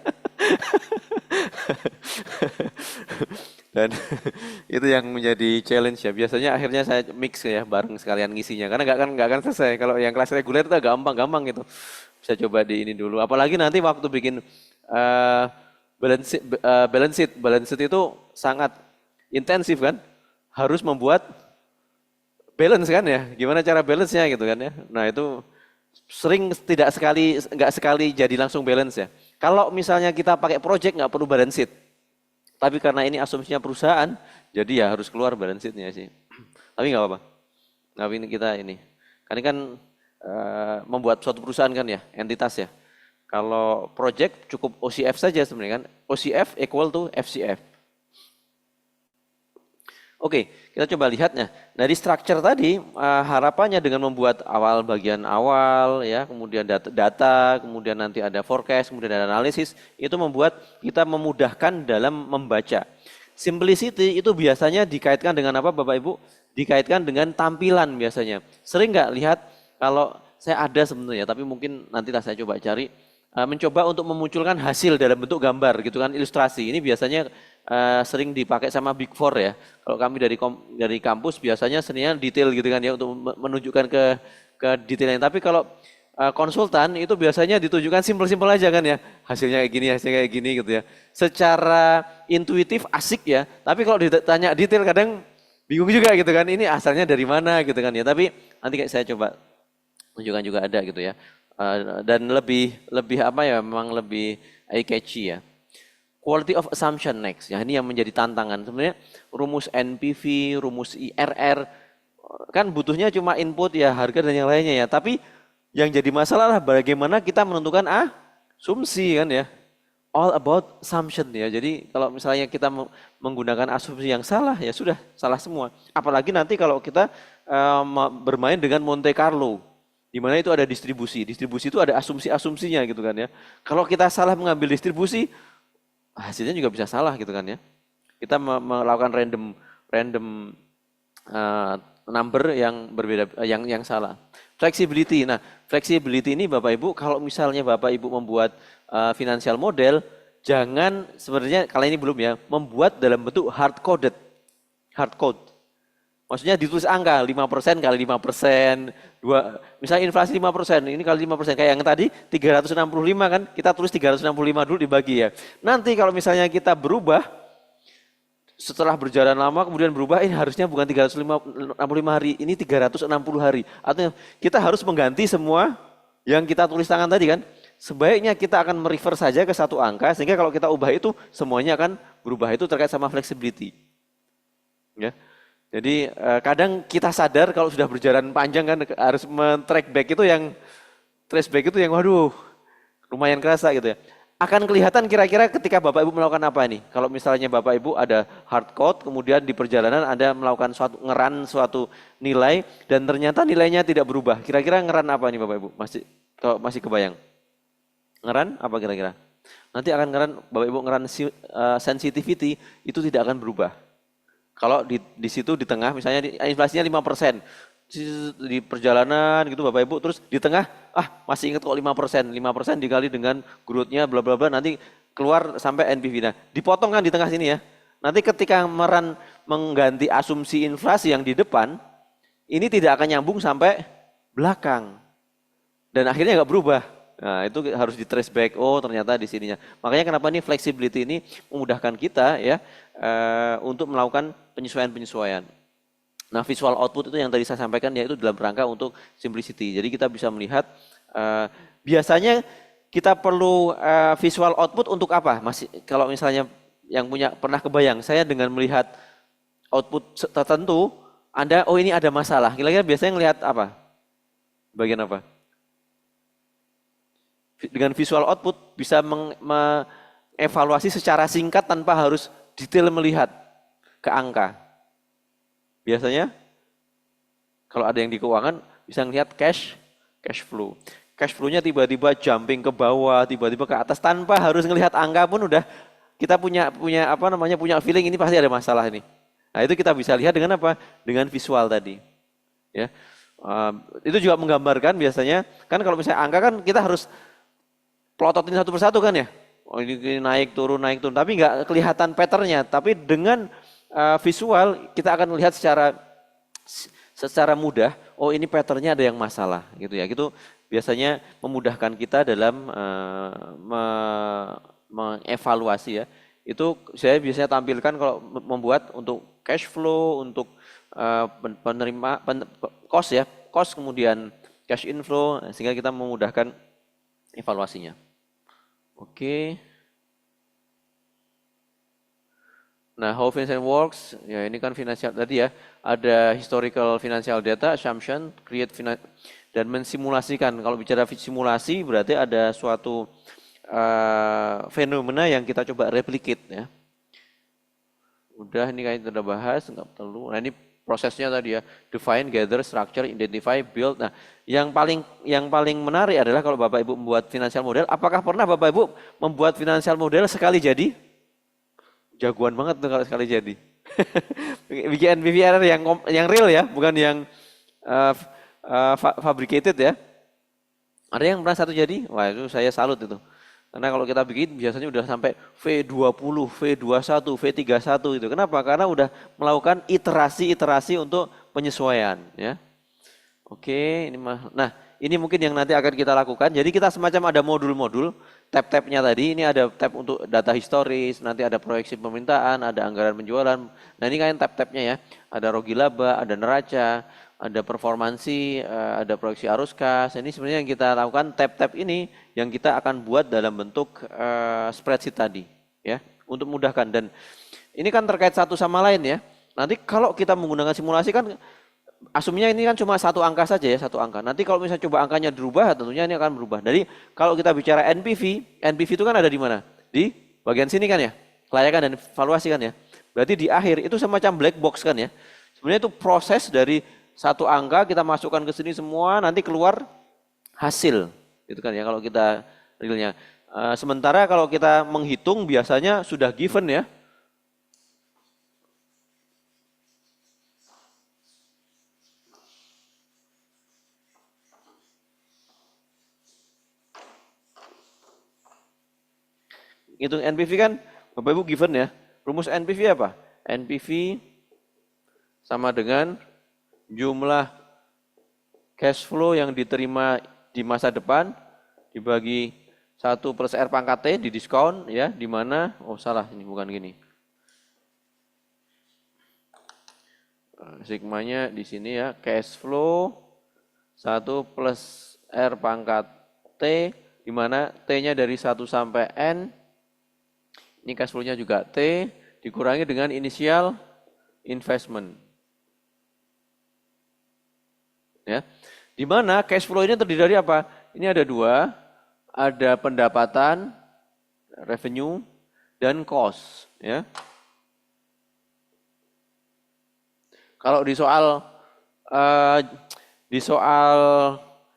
Dan itu yang menjadi challenge ya. Biasanya akhirnya saya mix ya bareng sekalian ngisinya karena nggak akan selesai. Kalau yang kelas reguler itu gampang gitu. Bisa coba di ini dulu. Apalagi nanti waktu bikin balance sheet itu sangat intensif kan. Harus membuat balance kan ya. Gimana cara balance-nya gitu kan ya. Nah, itu sering nggak sekali jadi langsung balance ya. Kalau misalnya kita pakai project nggak perlu balance sheet. Tapi karena ini asumsinya perusahaan, jadi ya harus keluar balance sheet-nya sih. Tapi nggak apa-apa. Tapi ini kita ini. Kan ini kan membuat suatu perusahaan kan ya, entitas ya. Kalau project cukup OCF saja sebenarnya kan. OCF equal to FCF. Oke, kita coba lihatnya. Dari structure tadi, harapannya dengan membuat bagian awal, ya, kemudian data, kemudian nanti ada forecast, kemudian ada analisis, itu membuat kita memudahkan dalam membaca. Simplicity itu biasanya dikaitkan dengan apa, Bapak Ibu? Dikaitkan dengan tampilan biasanya. Sering nggak lihat kalau saya ada sebenarnya, tapi mungkin nantilah saya coba cari. Mencoba untuk memunculkan hasil dalam bentuk gambar gitu kan, ilustrasi. Ini biasanya sering dipakai sama Big Four ya. Kalau kami dari kampus biasanya seninya detail gitu kan ya, untuk menunjukkan ke detailnya. Tapi kalau konsultan itu biasanya ditunjukkan simpel-simpel aja kan ya. Hasilnya kayak gini gitu ya. Secara intuitif asik ya, tapi kalau ditanya detail kadang bingung juga gitu kan. Ini asalnya dari mana gitu kan ya. Tapi nanti kayak saya coba tunjukkan juga ada gitu ya. Dan lebih apa ya, memang lebih eye catchy ya. Quality of assumption next ya, ini yang menjadi tantangan sebenarnya. Rumus NPV, rumus IRR kan butuhnya cuma input ya, harga dan yang lainnya ya. Tapi yang jadi masalah adalah bagaimana kita menentukan asumsi kan ya. All about assumption ya. Jadi kalau misalnya kita menggunakan asumsi yang salah ya sudah salah semua. Apalagi nanti kalau kita bermain dengan Monte Carlo, di mana itu ada distribusi. Distribusi itu ada asumsi-asumsinya gitu kan ya. Kalau kita salah mengambil distribusi, hasilnya juga bisa salah gitu kan ya. Kita melakukan random number yang berbeda, yang salah. Flexibility. Nah, flexibility ini Bapak Ibu, kalau misalnya Bapak Ibu membuat financial model, jangan sebenarnya kali ini belum ya, membuat dalam bentuk hard code. Maksudnya ditulis angka 5% kali 5%, misalnya inflasi 5%, ini kali 5%. Kayak yang tadi 365 kan, kita tulis 365 dulu dibagi ya. Nanti kalau misalnya kita berubah, setelah berjalan lama kemudian berubah, ini harusnya bukan 365 hari, ini 360 hari. Artinya kita harus mengganti semua yang kita tulis tangan tadi kan. Sebaiknya kita akan merefer saja ke satu angka, sehingga kalau kita ubah itu, semuanya akan berubah. Itu terkait sama flexibility. Ya. Jadi kadang kita sadar kalau sudah berjalan panjang kan harus men-track back itu yang waduh lumayan kerasa gitu ya. Akan kelihatan kira-kira ketika Bapak Ibu melakukan apa ini. Kalau misalnya Bapak Ibu ada hard code, kemudian di perjalanan Anda melakukan ngeran suatu nilai dan ternyata nilainya tidak berubah. Kira-kira ngeran apa nih Bapak Ibu? Masih kebayang? Ngeran apa kira-kira? Nanti akan ngeran, Bapak Ibu ngeran sensitivity itu tidak akan berubah. Kalau di situ di tengah misalnya inflasinya 5%, di perjalanan gitu Bapak Ibu, terus di tengah masih ingat kok 5%, 5% dikali dengan growth-nya bla bla bla, nanti keluar sampai NPV. Nah, dipotong kan di tengah sini ya. Nanti ketika mengganti asumsi inflasi yang di depan, ini tidak akan nyambung sampai belakang. Dan akhirnya nggak berubah. Nah, itu harus di trace back. Oh, ternyata di sininya. Makanya kenapa nih flexibility ini memudahkan kita ya untuk melakukan penyesuaian-penyesuaian. Nah, visual output itu yang tadi saya sampaikan yaitu dalam rangka untuk simplicity. Jadi kita bisa melihat biasanya kita perlu visual output untuk apa? Masih kalau misalnya yang pernah kebayang, saya dengan melihat output tertentu, ini ada masalah. Kira-kira biasanya ngelihat apa? Bagian apa? Dengan visual output bisa mengevaluasi secara singkat tanpa harus detail melihat ke angka. Biasanya kalau ada yang di keuangan bisa melihat cash flow. Cash flow-nya tiba-tiba jumping ke bawah, tiba-tiba ke atas tanpa harus melihat angka pun udah kita punya feeling ini pasti ada masalah ini. Nah, itu kita bisa lihat dengan apa? Dengan visual tadi. Ya. Itu juga menggambarkan biasanya kan kalau misalnya angka kan kita harus plototin satu persatu kan ya. Oh, ini naik turun, tapi nggak kelihatan patternnya. Tapi dengan visual kita akan melihat secara mudah, oh ini patternnya ada yang masalah gitu ya. Gitu biasanya memudahkan kita dalam mengevaluasi ya. Itu saya biasanya tampilkan kalau membuat untuk cash flow, untuk penerima cost kemudian cash inflow, sehingga kita memudahkan evaluasinya. Oke. Nah, how financial works, ya ini kan financial tadi ya, ada historical financial data, assumption, create dan mensimulasikan. Kalau bicara simulasi berarti ada suatu fenomena yang kita coba replicate ya. Udah ini kayaknya udah bahas, nggak perlu. Nah ini prosesnya tadi ya, define, gather, structure, identify, build. Nah yang paling menarik adalah kalau Bapak Ibu membuat financial model, apakah pernah Bapak Ibu membuat financial model sekali jadi? Jagoan banget tuh kalau sekali jadi. Bikin NPV yang real ya, bukan yang fabricated ya. Ada yang pernah satu jadi? Wah itu saya salut itu. Karena kalau kita bikin biasanya udah sampai V20, V21, V31 itu. Kenapa? Karena udah melakukan iterasi-iterasi untuk penyesuaian ya. Oke, ini nah ini mungkin yang nanti akan kita lakukan. Jadi kita semacam ada modul-modul, tab-tabnya tadi. Ini ada tab untuk data historis, nanti ada proyeksi pemerintahan, ada anggaran penjualan. Nah ini kan tab-tabnya ya. Ada rogi laba, ada neraca, ada performansi, ada proyeksi arus kas. Ini sebenarnya yang kita lakukan tab-tab ini yang kita akan buat dalam bentuk spreadsheet tadi, ya, untuk mudahkan. Dan ini kan terkait satu sama lain ya. Nanti kalau kita menggunakan simulasi kan asumsinya ini kan cuma satu angka saja ya, satu angka. Nanti kalau misalnya coba angkanya dirubah, tentunya ini akan berubah. Jadi kalau kita bicara NPV itu kan ada di mana? Di bagian sini kan ya, kelayakan dan valuasi kan ya. Berarti di akhir itu semacam black box kan ya. Sebenarnya itu proses dari satu angka kita masukkan ke sini semua, nanti keluar hasil, gitu kan ya kalau kita realnya. Sementara kalau kita menghitung biasanya sudah given ya. Hitung NPV kan Bapak Ibu given ya. Rumus NPV apa? NPV sama dengan jumlah cash flow yang diterima di masa depan dibagi 1 plus R pangkat T di diskon ya, di mana salah ini bukan gini. Sigmanya di sini ya, cash flow 1 plus R pangkat T, di mana T-nya dari 1 sampai N. Ini cash flow-nya juga T, dikurangi dengan initial investment. Ya. Di mana cash flow ini terdiri dari apa? Ini ada dua, ada pendapatan, revenue, dan cost. Ya. Kalau di soal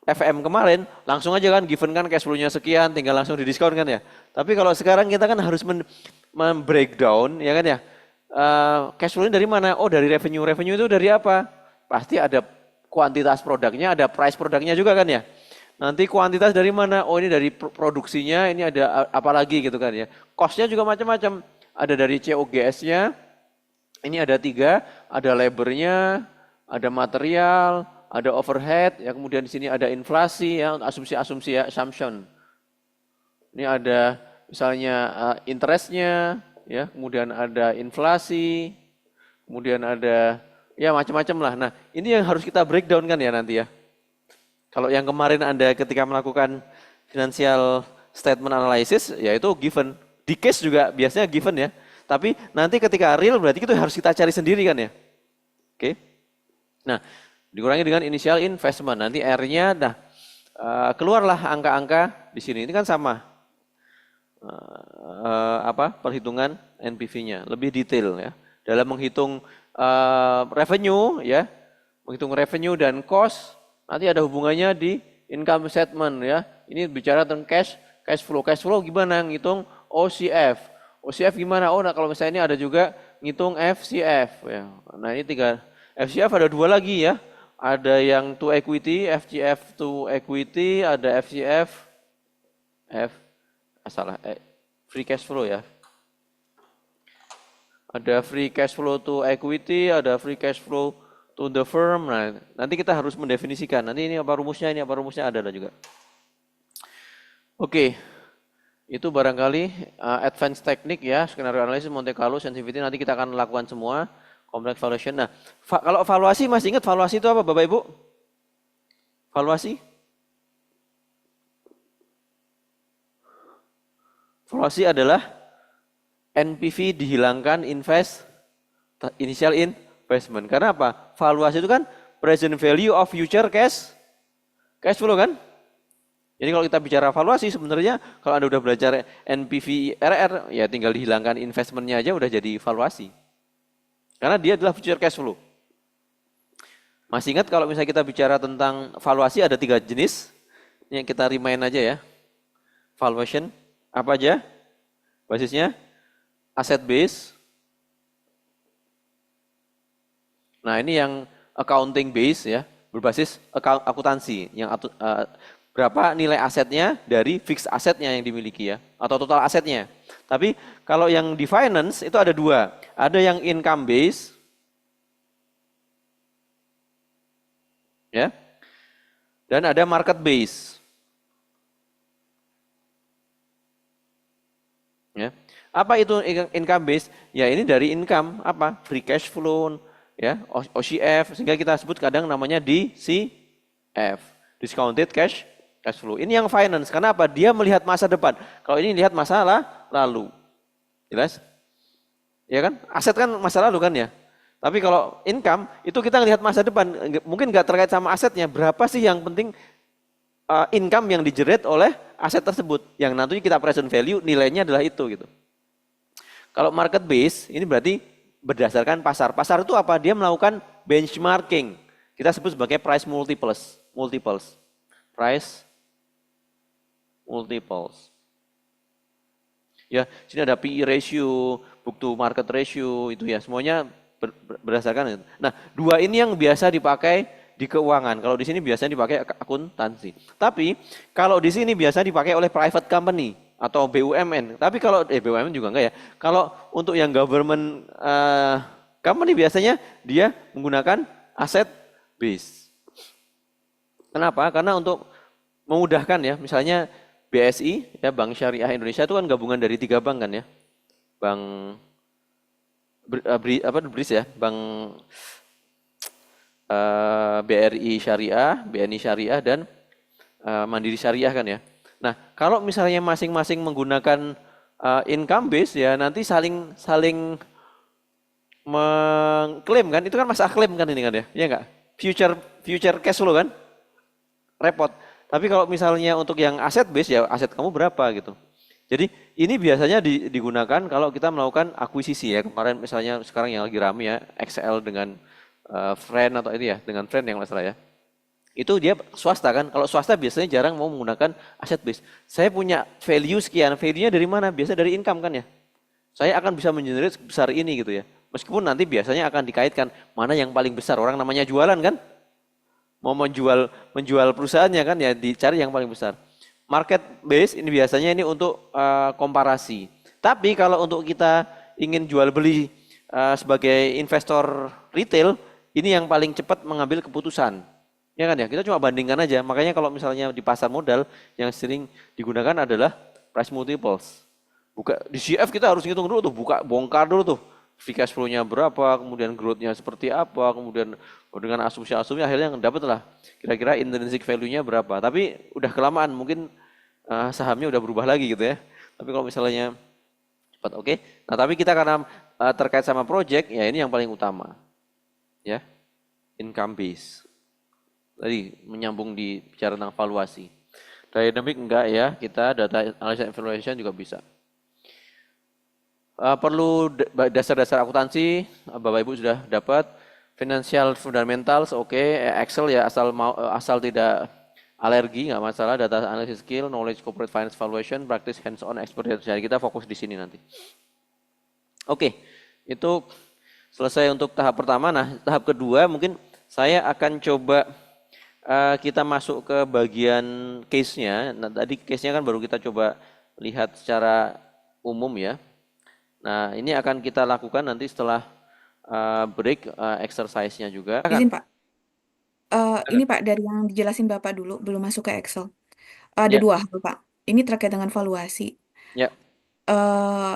FM kemarin, langsung aja kan given kan cash flow-nya sekian, tinggal langsung didiskon kan ya. Tapi kalau sekarang kita kan harus breakdown ya kan ya. Cash flow-nya dari mana? Oh dari revenue. Revenue itu dari apa? Pasti ada kuantitas produknya, ada price produknya juga kan ya. Nanti kuantitas dari mana? Oh ini dari produksinya, ini ada apa lagi gitu kan ya. Cost-nya juga macam-macam. Ada dari COGS-nya, ini ada 3, ada labor-nya, ada material, ada overhead, ya kemudian di sini ada inflasi, ya asumsi-asumsi ya, assumption. Ini ada misalnya interest-nya, ya kemudian ada inflasi, kemudian ada ya macam-macam lah. Nah ini yang harus kita breakdown kan ya nanti ya. Kalau yang kemarin Anda ketika melakukan financial statement analysis, ya itu given. Di case juga biasanya given ya. Tapi nanti ketika real berarti itu harus kita cari sendiri kan ya. Oke. Nah dikurangi dengan initial investment. Nanti R-nya, nah keluarlah angka-angka di sini. Ini kan sama perhitungan NPV-nya, lebih detail ya. Dalam menghitung revenue ya, menghitung revenue dan cost, nanti ada hubungannya di income statement ya. Ini bicara tentang cash flow. Cash flow gimana ngitung OCF? OCF gimana? Oh, nah kalau misalnya ini ada juga ngitung FCF ya. Nah ini 3 FCF ada 2 lagi ya. Ada yang to equity, FCF to equity, ada FCF, free cash flow ya. Ada free cash flow to equity, ada free cash flow to the firm. Nah, nanti kita harus mendefinisikan. Nanti ini apa rumusnya, ada juga. Oke, itu barangkali advanced teknik ya, skenario analisis, Monte Carlo, sensitivity. Nanti kita akan lakukan semua. Complex valuation. Nah, kalau valuasi masih ingat valuasi itu apa Bapak Ibu? Valuasi? Valuasi adalah NPV dihilangkan initial investment. Karena apa? Valuasi itu kan present value of future cash flow kan? Jadi kalau kita bicara valuasi sebenarnya kalau Anda udah belajar NPV IRR ya tinggal dihilangkan investmentnya aja udah jadi valuasi. Karena dia adalah future cash flow. Masih ingat kalau misalnya kita bicara tentang valuasi ada 3 jenis. Yang kita remind aja ya. Valuation apa aja? Basisnya asset base. Nah, ini yang accounting base ya, berbasis akuntansi yang berapa nilai asetnya dari fixed asetnya yang dimiliki ya, atau total asetnya. Tapi kalau yang di finance itu ada 2. Ada yang income base ya. Dan ada market base. Ya. Apa itu income base? Ya ini dari income apa? Free cash flow ya, OCF sehingga kita sebut kadang namanya DCF, discounted cash flow. Ini yang finance. Karena apa? Dia melihat masa depan. Kalau ini lihat masa lalu. Jelas? Ya kan? Aset kan masa lalu kan ya. Tapi kalau income itu kita lihat masa depan. Mungkin nggak terkait sama asetnya. Berapa sih yang penting income yang digenerate oleh aset tersebut. Yang nantinya kita present value nilainya adalah itu gitu. Kalau market base ini berarti berdasarkan pasar. Pasar itu apa? Dia melakukan benchmarking. Kita sebut sebagai price multiples. Price multiples. Ya, sini ada PE ratio, book to market ratio itu ya, semuanya berdasarkan itu. Nah, 2 ini yang biasa dipakai di keuangan. Kalau di sini biasanya dipakai akuntansi. Tapi kalau di sini biasa dipakai oleh private company atau BUMN. Tapi kalau BUMN juga enggak ya. Kalau untuk yang government company biasanya dia menggunakan asset base. Kenapa? Karena untuk memudahkan ya, misalnya BSI ya, Bank Syariah Indonesia itu kan gabungan dari 3 bank kan ya. Bank BRIS ya, Bank BRI Syariah, BNI Syariah dan Mandiri Syariah kan ya. Nah, kalau misalnya masing-masing menggunakan income base ya nanti saling mengklaim kan, itu kan masalah klaim kan ini kan ya. Iya enggak? Future cash flow kan? Repot. Tapi kalau misalnya untuk yang aset base ya aset kamu berapa gitu. Jadi ini biasanya digunakan kalau kita melakukan akuisisi ya. Kemarin misalnya sekarang yang lagi rame ya XL dengan friend atau itu ya, dengan friend yang masalah ya. Itu dia swasta kan. Kalau swasta biasanya jarang mau menggunakan aset base. Saya punya value sekian, value-nya dari mana? Biasa dari income kan ya. Saya akan bisa mengenerate sebesar ini gitu ya. Meskipun nanti biasanya akan dikaitkan mana yang paling besar. Orang namanya jualan kan. Mau menjual perusahaannya kan ya dicari yang paling besar. Market base ini biasanya ini untuk komparasi. Tapi kalau untuk kita ingin jual beli sebagai investor retail, ini yang paling cepat mengambil keputusan. Ya kan ya, kita cuma bandingkan aja. Makanya kalau misalnya di pasar modal yang sering digunakan adalah price multiples. Di CF kita harus ngitung dulu tuh, bongkar dulu tuh. Free cash flow-nya berapa, kemudian growth-nya seperti apa, kemudian dengan asumsi-asumsi akhirnya dapat lah kira-kira intrinsic value-nya berapa. Tapi udah kelamaan, mungkin sahamnya udah berubah lagi gitu ya. Tapi kalau misalnya cepat oke. Nah, tapi kita karena terkait sama project, ya ini yang paling utama. Ya. Income base. Tadi menyambung di bicara tentang valuasi. Dynamic enggak ya, kita data analysis evaluation juga bisa. Perlu dasar-dasar akuntansi, Bapak Ibu sudah dapat. Financial fundamentals, oke. Excel ya asal tidak alergi, nggak masalah. Data analysis skill, knowledge corporate finance valuation, practice hands-on experience. Jadi kita fokus di sini nanti. Oke, itu selesai untuk tahap pertama. Nah, tahap kedua mungkin saya akan coba kita masuk ke bagian case-nya. Nah, tadi case-nya kan baru kita coba lihat secara umum ya. Nah, ini akan kita lakukan nanti setelah break exercise-nya juga.
Izin Pak, ini Pak dari yang dijelasin Bapak dulu, belum masuk ke Excel. Ada
Ya.
2 hal Pak. Ini terkait dengan valuasi.
Ya.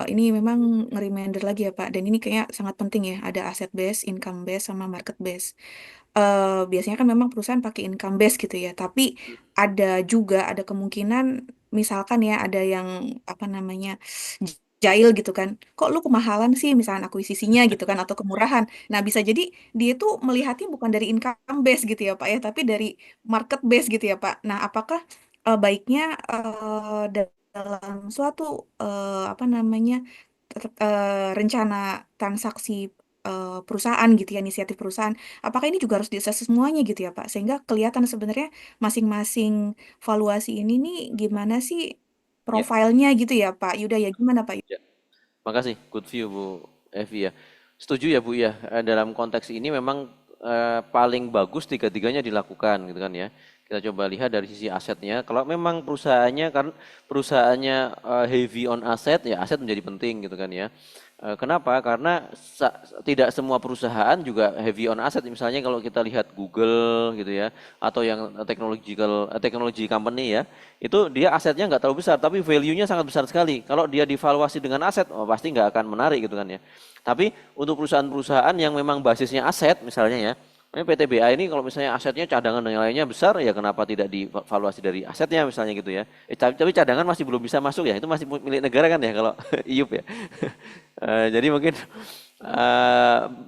Ini memang nge-reminder lagi ya Pak, dan ini kayaknya sangat penting ya, ada asset base, income base, sama market base. Biasanya kan memang perusahaan pakai income base gitu ya, tapi ada kemungkinan misalkan ya ada yang apa namanya jahil gitu kan, kok lu kemahalan sih misalnya akuisisinya gitu kan atau kemurahan. Nah bisa jadi dia tuh melihatnya bukan dari income base gitu ya Pak ya, tapi dari market base gitu ya Pak. Nah apakah baiknya dalam suatu apa namanya rencana transaksi perusahaan gitu ya, inisiatif perusahaan, apakah ini juga harus diakses semuanya gitu ya Pak, sehingga kelihatan sebenarnya masing-masing valuasi ini nih gimana sih
Ya,
profilnya gitu ya Pak Yuda ya, gimana Pak?
ya. Makasih, good view Bu Evi ya. Setuju ya Bu ya, dalam konteks ini memang paling bagus tiga-tiganya dilakukan gitu kan ya. Kita coba lihat dari sisi asetnya. Kalau memang perusahaannya kan perusahaannya heavy on aset ya aset menjadi penting gitu kan ya. Kenapa? Karena tidak semua perusahaan juga heavy on aset. Misalnya kalau kita lihat Google gitu ya, atau yang technology company ya, itu dia asetnya nggak terlalu besar, tapi value-nya sangat besar sekali. Kalau dia divaluasi dengan aset, oh, pasti nggak akan menarik gitu kan ya. Tapi untuk perusahaan-perusahaan yang memang basisnya aset, misalnya ya, PTBA ini kalau misalnya asetnya cadangan dan yang lainnya besar, ya kenapa tidak divaluasi dari asetnya misalnya gitu ya. Tapi cadangan masih belum bisa masuk ya, itu masih milik negara kan ya kalau IUP ya. Jadi mungkin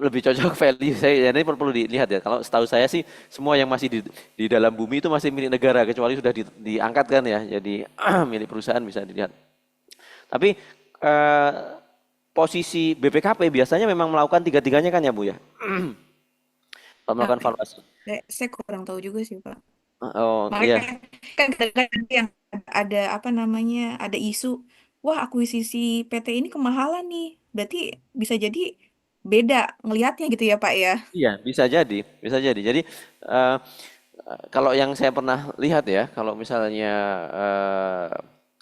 lebih cocok value saya, ini perlu dilihat ya. Kalau setahu saya sih semua yang masih di dalam bumi itu masih milik negara, kecuali sudah diangkat kan ya, jadi milik perusahaan bisa dilihat. Tapi posisi BPKP biasanya memang melakukan tiga-tiganya kan ya Bu ya? Kalau
Nah,
melakukan valuasi.
saya kurang tahu juga sih Pak.
Oh iya,
Makanya kan kadang-kadang yang ada apa namanya, ada isu, wah akuisisi PT ini kemahalan nih. Berarti bisa jadi beda ngelihatnya gitu ya Pak ya.
iya bisa jadi, bisa jadi. Jadi eh, kalau yang saya pernah lihat ya, kalau misalnya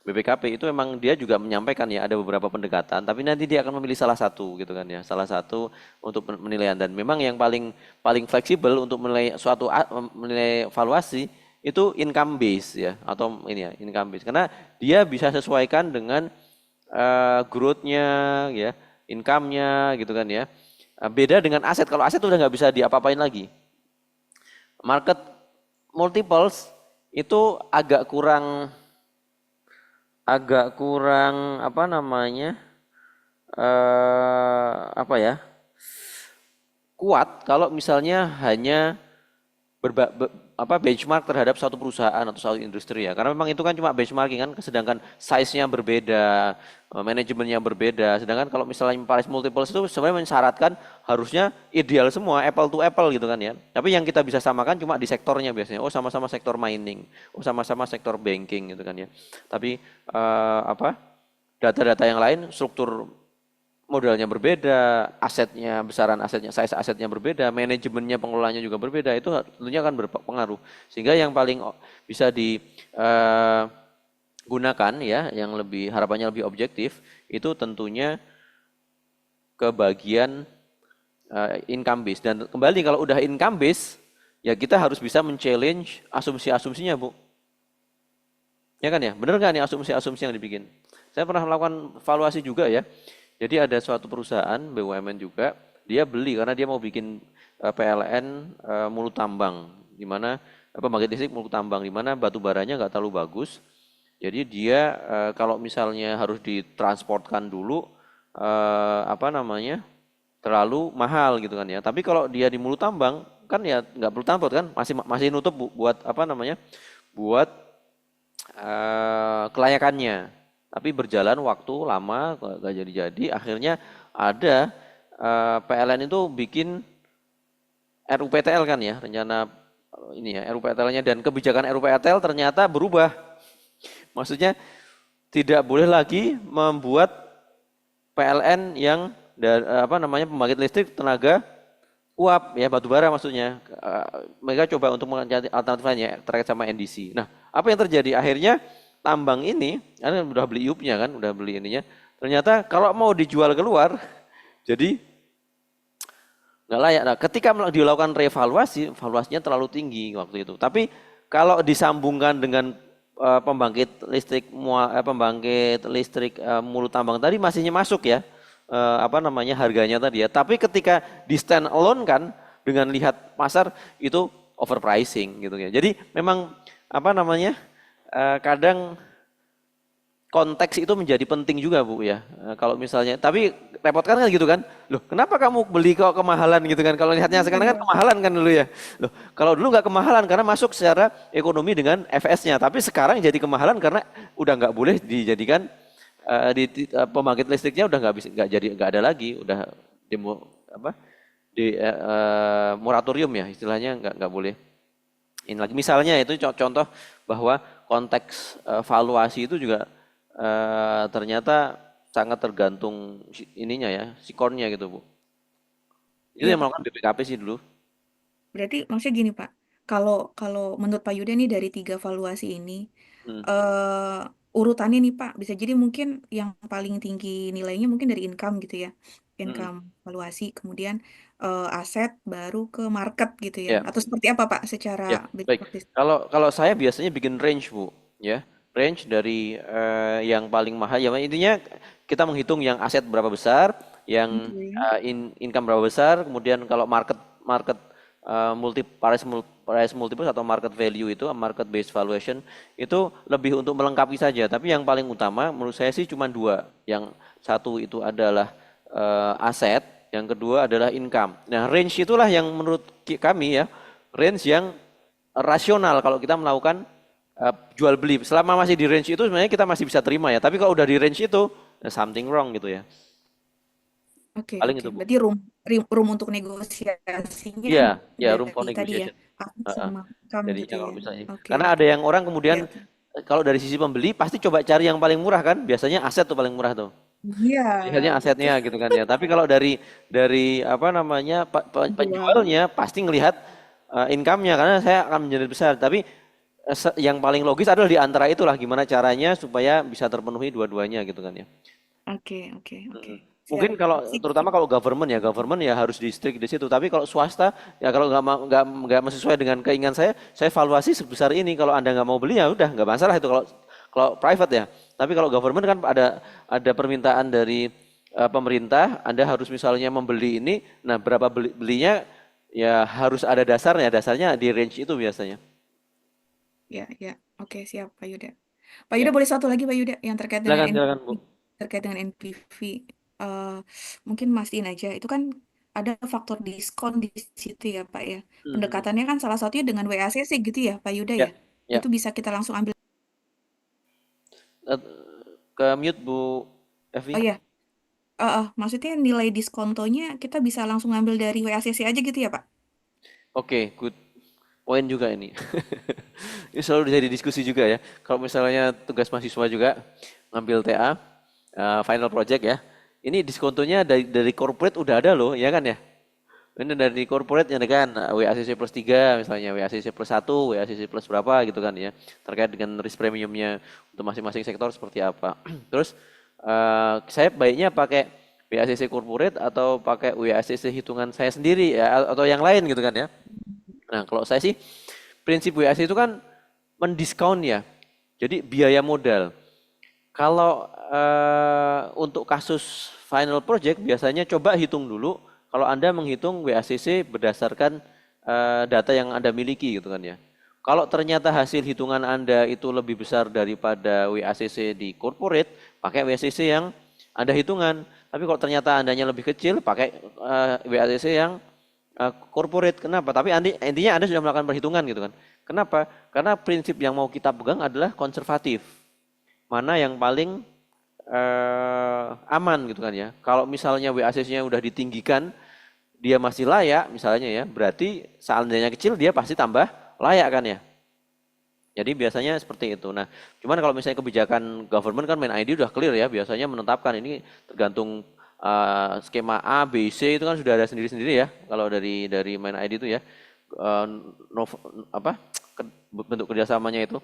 BPKP itu memang dia juga menyampaikan ya ada beberapa pendekatan, tapi nanti dia akan memilih salah satu gitu kan ya, salah satu untuk penilaian. Dan memang yang paling paling fleksibel untuk menilai menilai valuasi itu income base ya, atau ini ya income base, karena dia bisa sesuaikan dengan growth-nya ya, income-nya gitu kan ya. Beda dengan aset, kalau aset udah nggak bisa diapa-apain lagi. Market multiples itu agak kurang apa namanya apa ya, kuat kalau misalnya hanya benchmark terhadap suatu perusahaan atau suatu industri ya, karena memang itu kan cuma benchmarking kan, sedangkan size-nya berbeda, manajemennya berbeda. Sedangkan kalau misalnya price multiples itu sebenarnya mensyaratkan harusnya ideal semua, apple to apple gitu kan ya. Tapi yang kita bisa samakan cuma di sektornya biasanya. Oh sama-sama sektor mining, oh sama-sama sektor banking gitu kan ya. Tapi data-data yang lain, struktur modalnya berbeda, asetnya, besaran asetnya, size asetnya berbeda, manajemennya, pengelolaannya juga berbeda, itu tentunya akan berpengaruh. Sehingga yang paling bisa digunakan ya, yang harapannya lebih objektif, itu tentunya ke bagian income base. Dan kembali kalau udah income base, ya kita harus bisa men-challenge asumsi-asumsinya Bu. Ya kan ya, bener nggak nih asumsi-asumsi yang dibikin? Saya pernah melakukan valuasi juga ya. Jadi ada suatu perusahaan BUMN juga, dia beli karena dia mau bikin PLN mulut tambang, di mana pembangkit listrik mulut tambang, di mana batu baranya nggak terlalu bagus. Jadi dia kalau misalnya harus ditransportkan dulu, terlalu mahal gitu kan ya. Tapi kalau dia di mulut tambang kan ya nggak perlu transport kan, masih nutup buat buat kelayakannya. Tapi berjalan waktu lama gak jadi-jadi, akhirnya ada PLN itu bikin RUPTL kan ya, rencana ini ya RUPTL-nya, dan kebijakan RUPTL ternyata berubah. Maksudnya tidak boleh lagi membuat PLN yang pembangkit listrik tenaga uap ya, batubara maksudnya. Mereka coba untuk mencari alternatif lainnya terkait sama NDC. Nah, apa yang terjadi? Akhirnya tambang ini, karena udah beli IUP-nya kan, udah beli ininya. Ternyata kalau mau dijual keluar, jadi nggak layak. Nah, ketika dilakukan revaluasi, valuasinya terlalu tinggi waktu itu. Tapi kalau disambungkan dengan pembangkit listrik mulut tambang tadi masihnya masuk ya, harganya tadi ya. Tapi ketika di stand alone kan, dengan lihat pasar itu overpricing gitu ya. Jadi memang kadang konteks itu menjadi penting juga Bu ya. Kalau misalnya, tapi repot kan gitu kan. Loh, kenapa kamu beli kok kemahalan gitu kan? Kalau lihatnya sekarang kan
Iya.
kemahalan kan dulu ya. Loh, kalau dulu nggak kemahalan karena masuk secara ekonomi dengan FS-nya, tapi sekarang jadi kemahalan karena udah nggak boleh dijadikan pembangkit listriknya udah nggak bisa, nggak ada lagi, udah demo apa di moratorium ya istilahnya, nggak boleh ini lagi. Misalnya itu contoh bahwa konteks valuasi itu juga ternyata sangat tergantung ininya ya, sikonnya gitu Bu. Itu
Iya
yang
Pak.
melakukan BPKP sih dulu.
Berarti maksudnya gini Pak, kalau kalau menurut Pak Yuda nih dari 3 valuasi ini,
Hmm.
urutannya nih Pak, bisa jadi mungkin yang paling tinggi nilainya mungkin dari income gitu ya,
Mm-mm.
income valuasi, kemudian aset, baru ke market gitu ya,
Ya,
atau seperti apa Pak
ya,
secara best
baik.
practice?
Kalau saya biasanya bikin range Bu, ya. Range dari yang paling mahal ya intinya kita menghitung yang aset berapa besar, yang
Oke.
income berapa besar, kemudian kalau market market price multiples atau market value itu market based valuation itu lebih untuk melengkapi saja. Tapi yang paling utama menurut saya sih cuma dua. Yang satu itu adalah aset, yang kedua adalah income. Nah, range itulah yang menurut kami ya, range yang rasional kalau kita melakukan jual beli. Selama masih di range itu sebenarnya kita masih bisa terima ya. Tapi kalau udah di range itu something wrong gitu ya.
Oke,
Paling
oke.
itu Bu.
Berarti room untuk negosiasinya
Iya, ya room for
dari tadi ya,
negotiation.
aset
Heeh.
sama income gitu
Jadinya
ya.
kalau misalnya,
Oke,
karena
oke.
ada yang orang
Oke,
kemudian
oke.
kalau dari sisi pembeli pasti coba cari yang paling murah kan. Biasanya aset tuh paling murah tuh.
Iya,
Lihatnya
betul.
asetnya gitu kan ya. Tapi kalau dari apa namanya
Jual.
penjualnya pasti ngelihat income-nya karena saya akan menjadi besar. Tapi yang paling logis adalah di antara itulah gimana caranya supaya bisa terpenuhi dua-duanya gitu kan ya.
Oke, oke, oke.
Mm.
Siap.
Mungkin kalau
Sip,
terutama
sip.
kalau government ya harus di strict di situ. Tapi kalau swasta ya kalau nggak sesuai dengan keinginan saya valuasi sebesar ini. Kalau Anda nggak mau beli ya udah nggak masalah itu kalau private ya. Tapi kalau government kan ada permintaan dari pemerintah, Anda harus misalnya membeli ini, nah berapa belinya ya harus ada dasarnya. Dasarnya di range itu biasanya.
Ya, ya. Oke, siap Pak Yuda. Pak
Ya,
Yuda boleh satu lagi Pak Yuda yang terkait dengan
silakan
NPV.
Bu.
Terkait dengan NPV. eh Mungkin mastiin aja. Itu kan ada faktor diskon di situ ya Pak ya.
Mhm.
Pendekatannya kan salah satunya dengan WACC gitu ya Pak Yuda
Ya,
ya.
ya.
Itu bisa kita langsung ambil.
Eh, Ke mute Bu Evi.
Oh ya, maksudnya nilai diskontonya kita bisa langsung ambil dari WACC aja gitu ya Pak?
Oke, good point juga ini. Ini selalu jadi diskusi juga ya. Kalau misalnya tugas mahasiswa juga ngambil TA, final project ya. Ini diskontonya dari corporate udah ada loh, ya kan ya? Ini dari corporate ya kan, WACC plus 3 misalnya, WACC plus 1, WACC plus berapa gitu kan ya. Terkait dengan risk premiumnya untuk masing-masing sektor seperti apa. Terus saya baiknya pakai WACC corporate atau pakai WACC hitungan saya sendiri ya, atau yang lain gitu kan ya. Nah, kalau saya sih prinsip WACC itu kan mendiskon ya. Jadi biaya modal. Kalau untuk kasus final project biasanya coba hitung dulu kalau Anda menghitung WACC berdasarkan data yang Anda miliki gitu kan ya. Kalau ternyata hasil hitungan Anda itu lebih besar daripada WACC di corporate, pakai WACC yang Anda hitungan. Tapi kalau ternyata Andanya lebih kecil, pakai WACC yang corporate. Kenapa? Tapi intinya Anda sudah melakukan perhitungan gitu kan. Kenapa? Karena prinsip yang mau kita pegang adalah konservatif. Mana yang paling aman gitu kan ya. Kalau misalnya WACC-nya udah ditinggikan, dia masih layak misalnya ya, berarti seandainya kecil dia pasti tambah layak kan ya. Jadi biasanya seperti itu. Nah, cuman kalau misalnya kebijakan government kan Main ID udah clear ya, biasanya menetapkan ini tergantung skema A, B, C itu kan sudah ada sendiri-sendiri ya. Kalau dari Main ID itu ya, bentuk kerjasamanya itu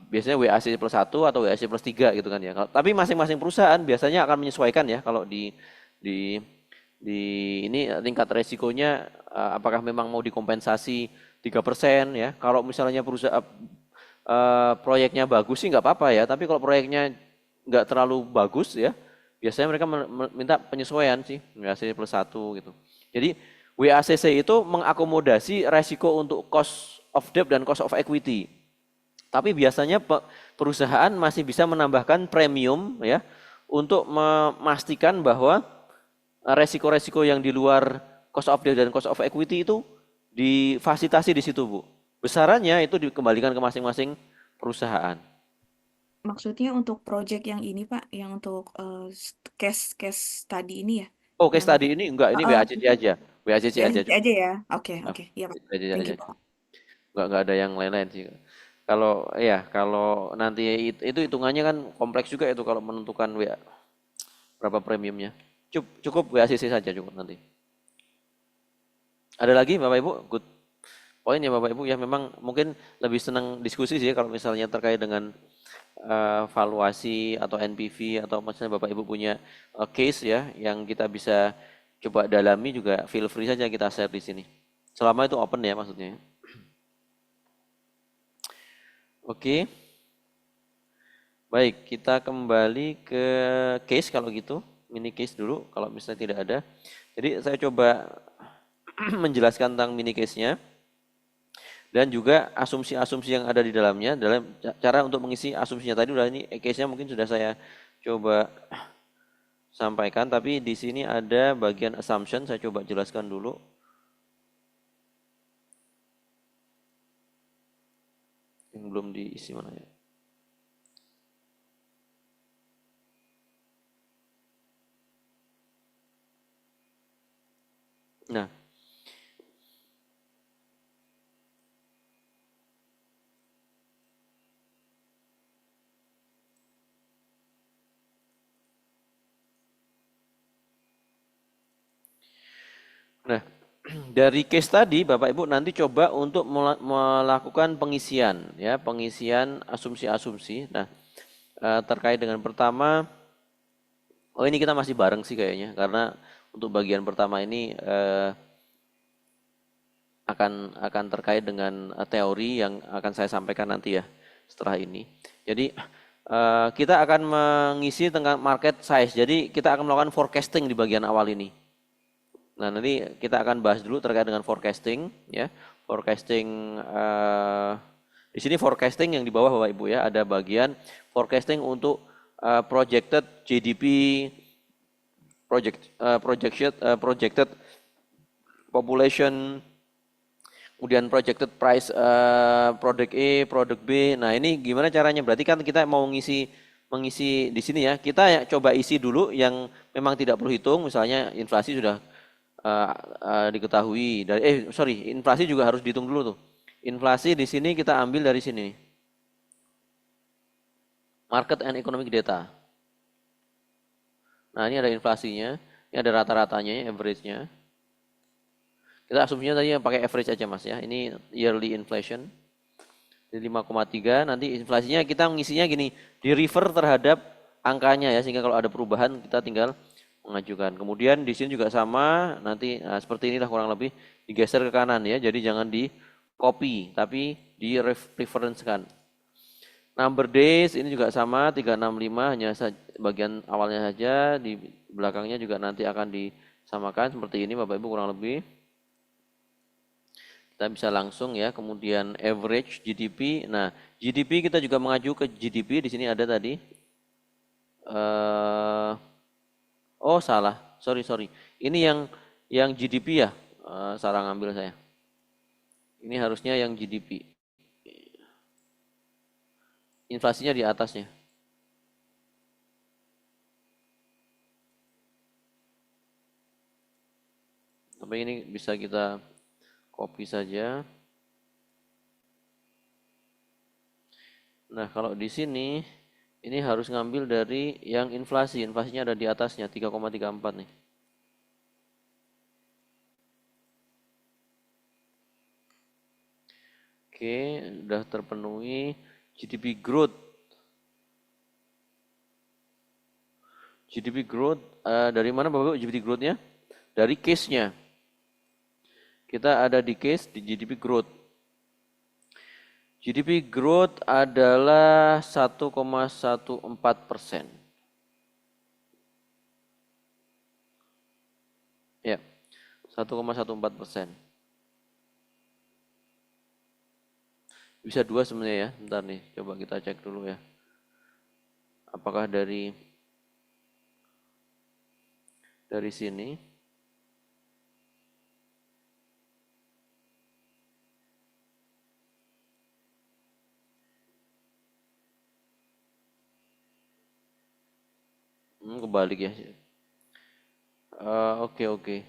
biasanya WACC plus 1 atau WACC plus 3 gitu kan ya. Tapi masing-masing perusahaan biasanya akan menyesuaikan ya kalau di ini tingkat resikonya apakah memang mau dikompensasi 3% ya. Kalau misalnya perusahaan proyeknya bagus sih nggak apa-apa ya, tapi kalau proyeknya nggak terlalu bagus ya, biasanya mereka minta penyesuaian sih, WACC plus 1 gitu. Jadi WACC itu mengakomodasi resiko untuk cost of debt dan cost of equity. Tapi biasanya perusahaan masih bisa menambahkan premium ya untuk memastikan bahwa resiko-resiko yang di luar cost of debt dan cost of equity itu difasilitasi di situ, Bu. Besarannya itu dikembalikan ke masing-masing perusahaan.
Maksudnya untuk project yang ini Pak, yang untuk case tadi ini ya,
Oh, case
yang
tadi ini enggak, ini WACC
itu
aja. WACC aja
BSD
cuma.
aja ya. Oke,
Ya,
oke. Iya Pak.
WACC
Thank
aja.
you Pak.
Enggak ada yang lain-lain sih. Kalau nanti itu hitungannya kan kompleks juga itu kalau menentukan berapa premiumnya. Cukup WACC saja cukup nanti. Ada lagi Bapak Ibu? Good point ya Bapak Ibu ya, memang mungkin lebih senang diskusi sih kalau misalnya terkait dengan valuasi atau NPV atau misalnya Bapak Ibu punya case ya yang kita bisa coba dalami juga feel free saja kita share di sini. Selama itu open ya maksudnya. Oke. Baik, kita kembali ke case kalau gitu, mini case dulu kalau misalnya tidak ada. Jadi saya coba menjelaskan tentang mini case-nya dan juga asumsi-asumsi yang ada di dalamnya. Dalam cara untuk mengisi asumsinya tadi udah, ini case-nya mungkin sudah saya coba sampaikan, tapi di sini ada bagian assumption, saya coba jelaskan dulu. Yang belum diisi mana ya? Nah, nah, dari case tadi Bapak Ibu nanti coba untuk melakukan pengisian ya, pengisian asumsi-asumsi. Nah, terkait dengan pertama, oh ini kita masih bareng sih kayaknya karena untuk bagian pertama ini akan terkait dengan teori yang akan saya sampaikan nanti ya setelah ini. Jadi kita akan mengisi tentang market size. Jadi kita akan melakukan forecasting di bagian awal ini. Nah, nanti kita akan bahas dulu terkait dengan forecasting ya. Forecasting di sini forecasting yang di bawah Bapak Ibu ya, ada bagian forecasting untuk projected GDP, projected population, kemudian projected price produk E, produk B. Nah, ini gimana caranya? Berarti kan kita mau mengisi di sini ya. Kita coba isi dulu yang memang tidak perlu hitung, misalnya inflasi sudah diketahui dari inflasi juga harus dihitung dulu tuh. Inflasi di sini kita ambil dari sini. Market and economic data. Nah, ini ada inflasinya, ini ada rata-ratanya, average-nya. Kita asumsinya tadi pakai average aja Mas ya. Ini yearly inflation. Jadi 5,3, nanti inflasinya kita mengisinya gini, di refer terhadap angkanya ya, sehingga kalau ada perubahan kita tinggal mengajukan. Kemudian di sini juga sama, nanti seperti inilah kurang lebih digeser ke kanan ya. Jadi jangan di copy, tapi di referencekan. Number days ini juga sama 365, hanya bagian awalnya saja, di belakangnya juga nanti akan disamakan seperti ini Bapak Ibu kurang lebih. Kita bisa langsung ya, kemudian average GDP. Nah, GDP kita juga mengacu ke GDP, di sini ada tadi. Oh salah, sorry. Ini yang GDP ya, salah ngambil saya. Ini harusnya yang GDP. Inflasinya di atasnya. Tapi ini bisa kita copy saja. Nah, kalau di sini ini harus ngambil dari yang inflasi. Inflasinya ada di atasnya 3,34 nih. Oke, sudah terpenuhi. GDP growth. GDP growth dari mana Bapak GDP growth-nya? Dari case-nya. Kita ada di case di GDP growth. GDP growth adalah 1,14%. Ya, 1,14%. Bisa dua sebenarnya ya. Bentar nih, coba kita cek dulu ya. Apakah dari sini? Kebalik ya. Oke.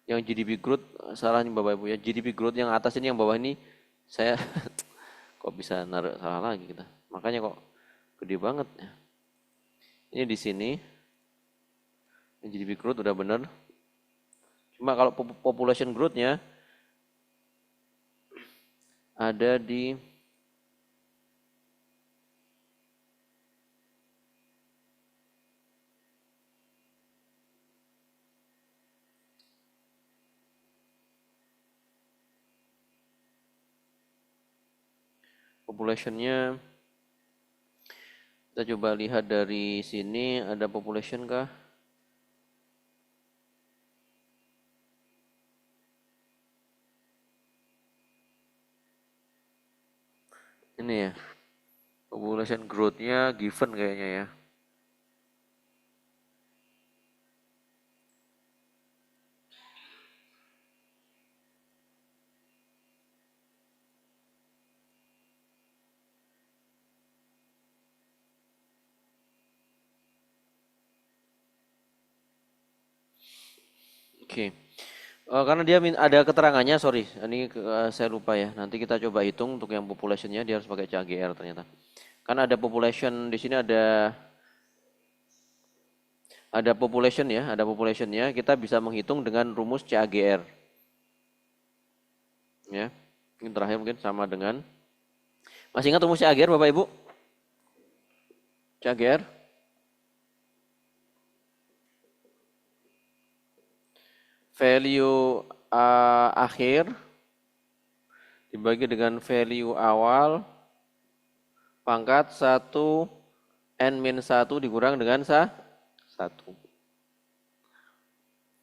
Yang GDP growth salah nih Bapak Ibu ya. GDP growth yang atas ini, yang bawah ini saya kok bisa naruh salah lagi kita. Makanya kok gede banget ya. Ini di sini. GDP growth udah bener. Cuma kalau population growth-nya ada di population-nya, kita coba lihat dari sini, ada population kah? Ini ya, population growth-nya given kayaknya ya. Oke. Karena dia ada keterangannya, sorry, ini saya lupa ya. Nanti kita coba hitung untuk yang population-nya, dia harus pakai CAGR ternyata. Karena ada population di sini, ada population ya, ada population-nya. Kita bisa menghitung dengan rumus CAGR. Ya, ini terakhir mungkin sama dengan, masih ingat rumus CAGR Bapak Ibu? CAGR? Value akhir dibagi dengan value awal pangkat 1 n-1 dikurang dengan 1.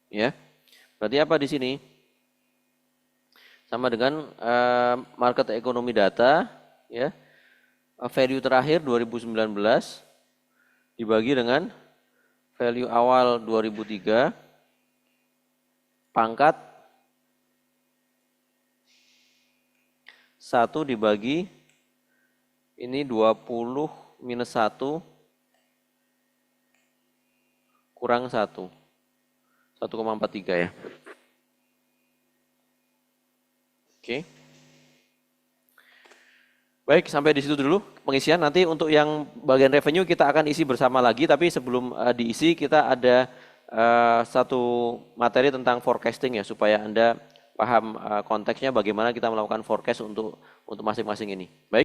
Ya. Berarti apa di sini? Sama dengan market economy data ya. Value terakhir 2019 dibagi dengan value awal 2003 pangkat 1 dibagi ini 20 minus 1 kurang 1. 1,43 ya. Oke. Baik, sampai di situ dulu pengisian. Nanti untuk yang bagian revenue kita akan isi bersama lagi, tapi sebelum diisi kita ada satu materi tentang forecasting ya, supaya Anda paham konteksnya bagaimana kita melakukan forecast untuk masing-masing ini. Baik.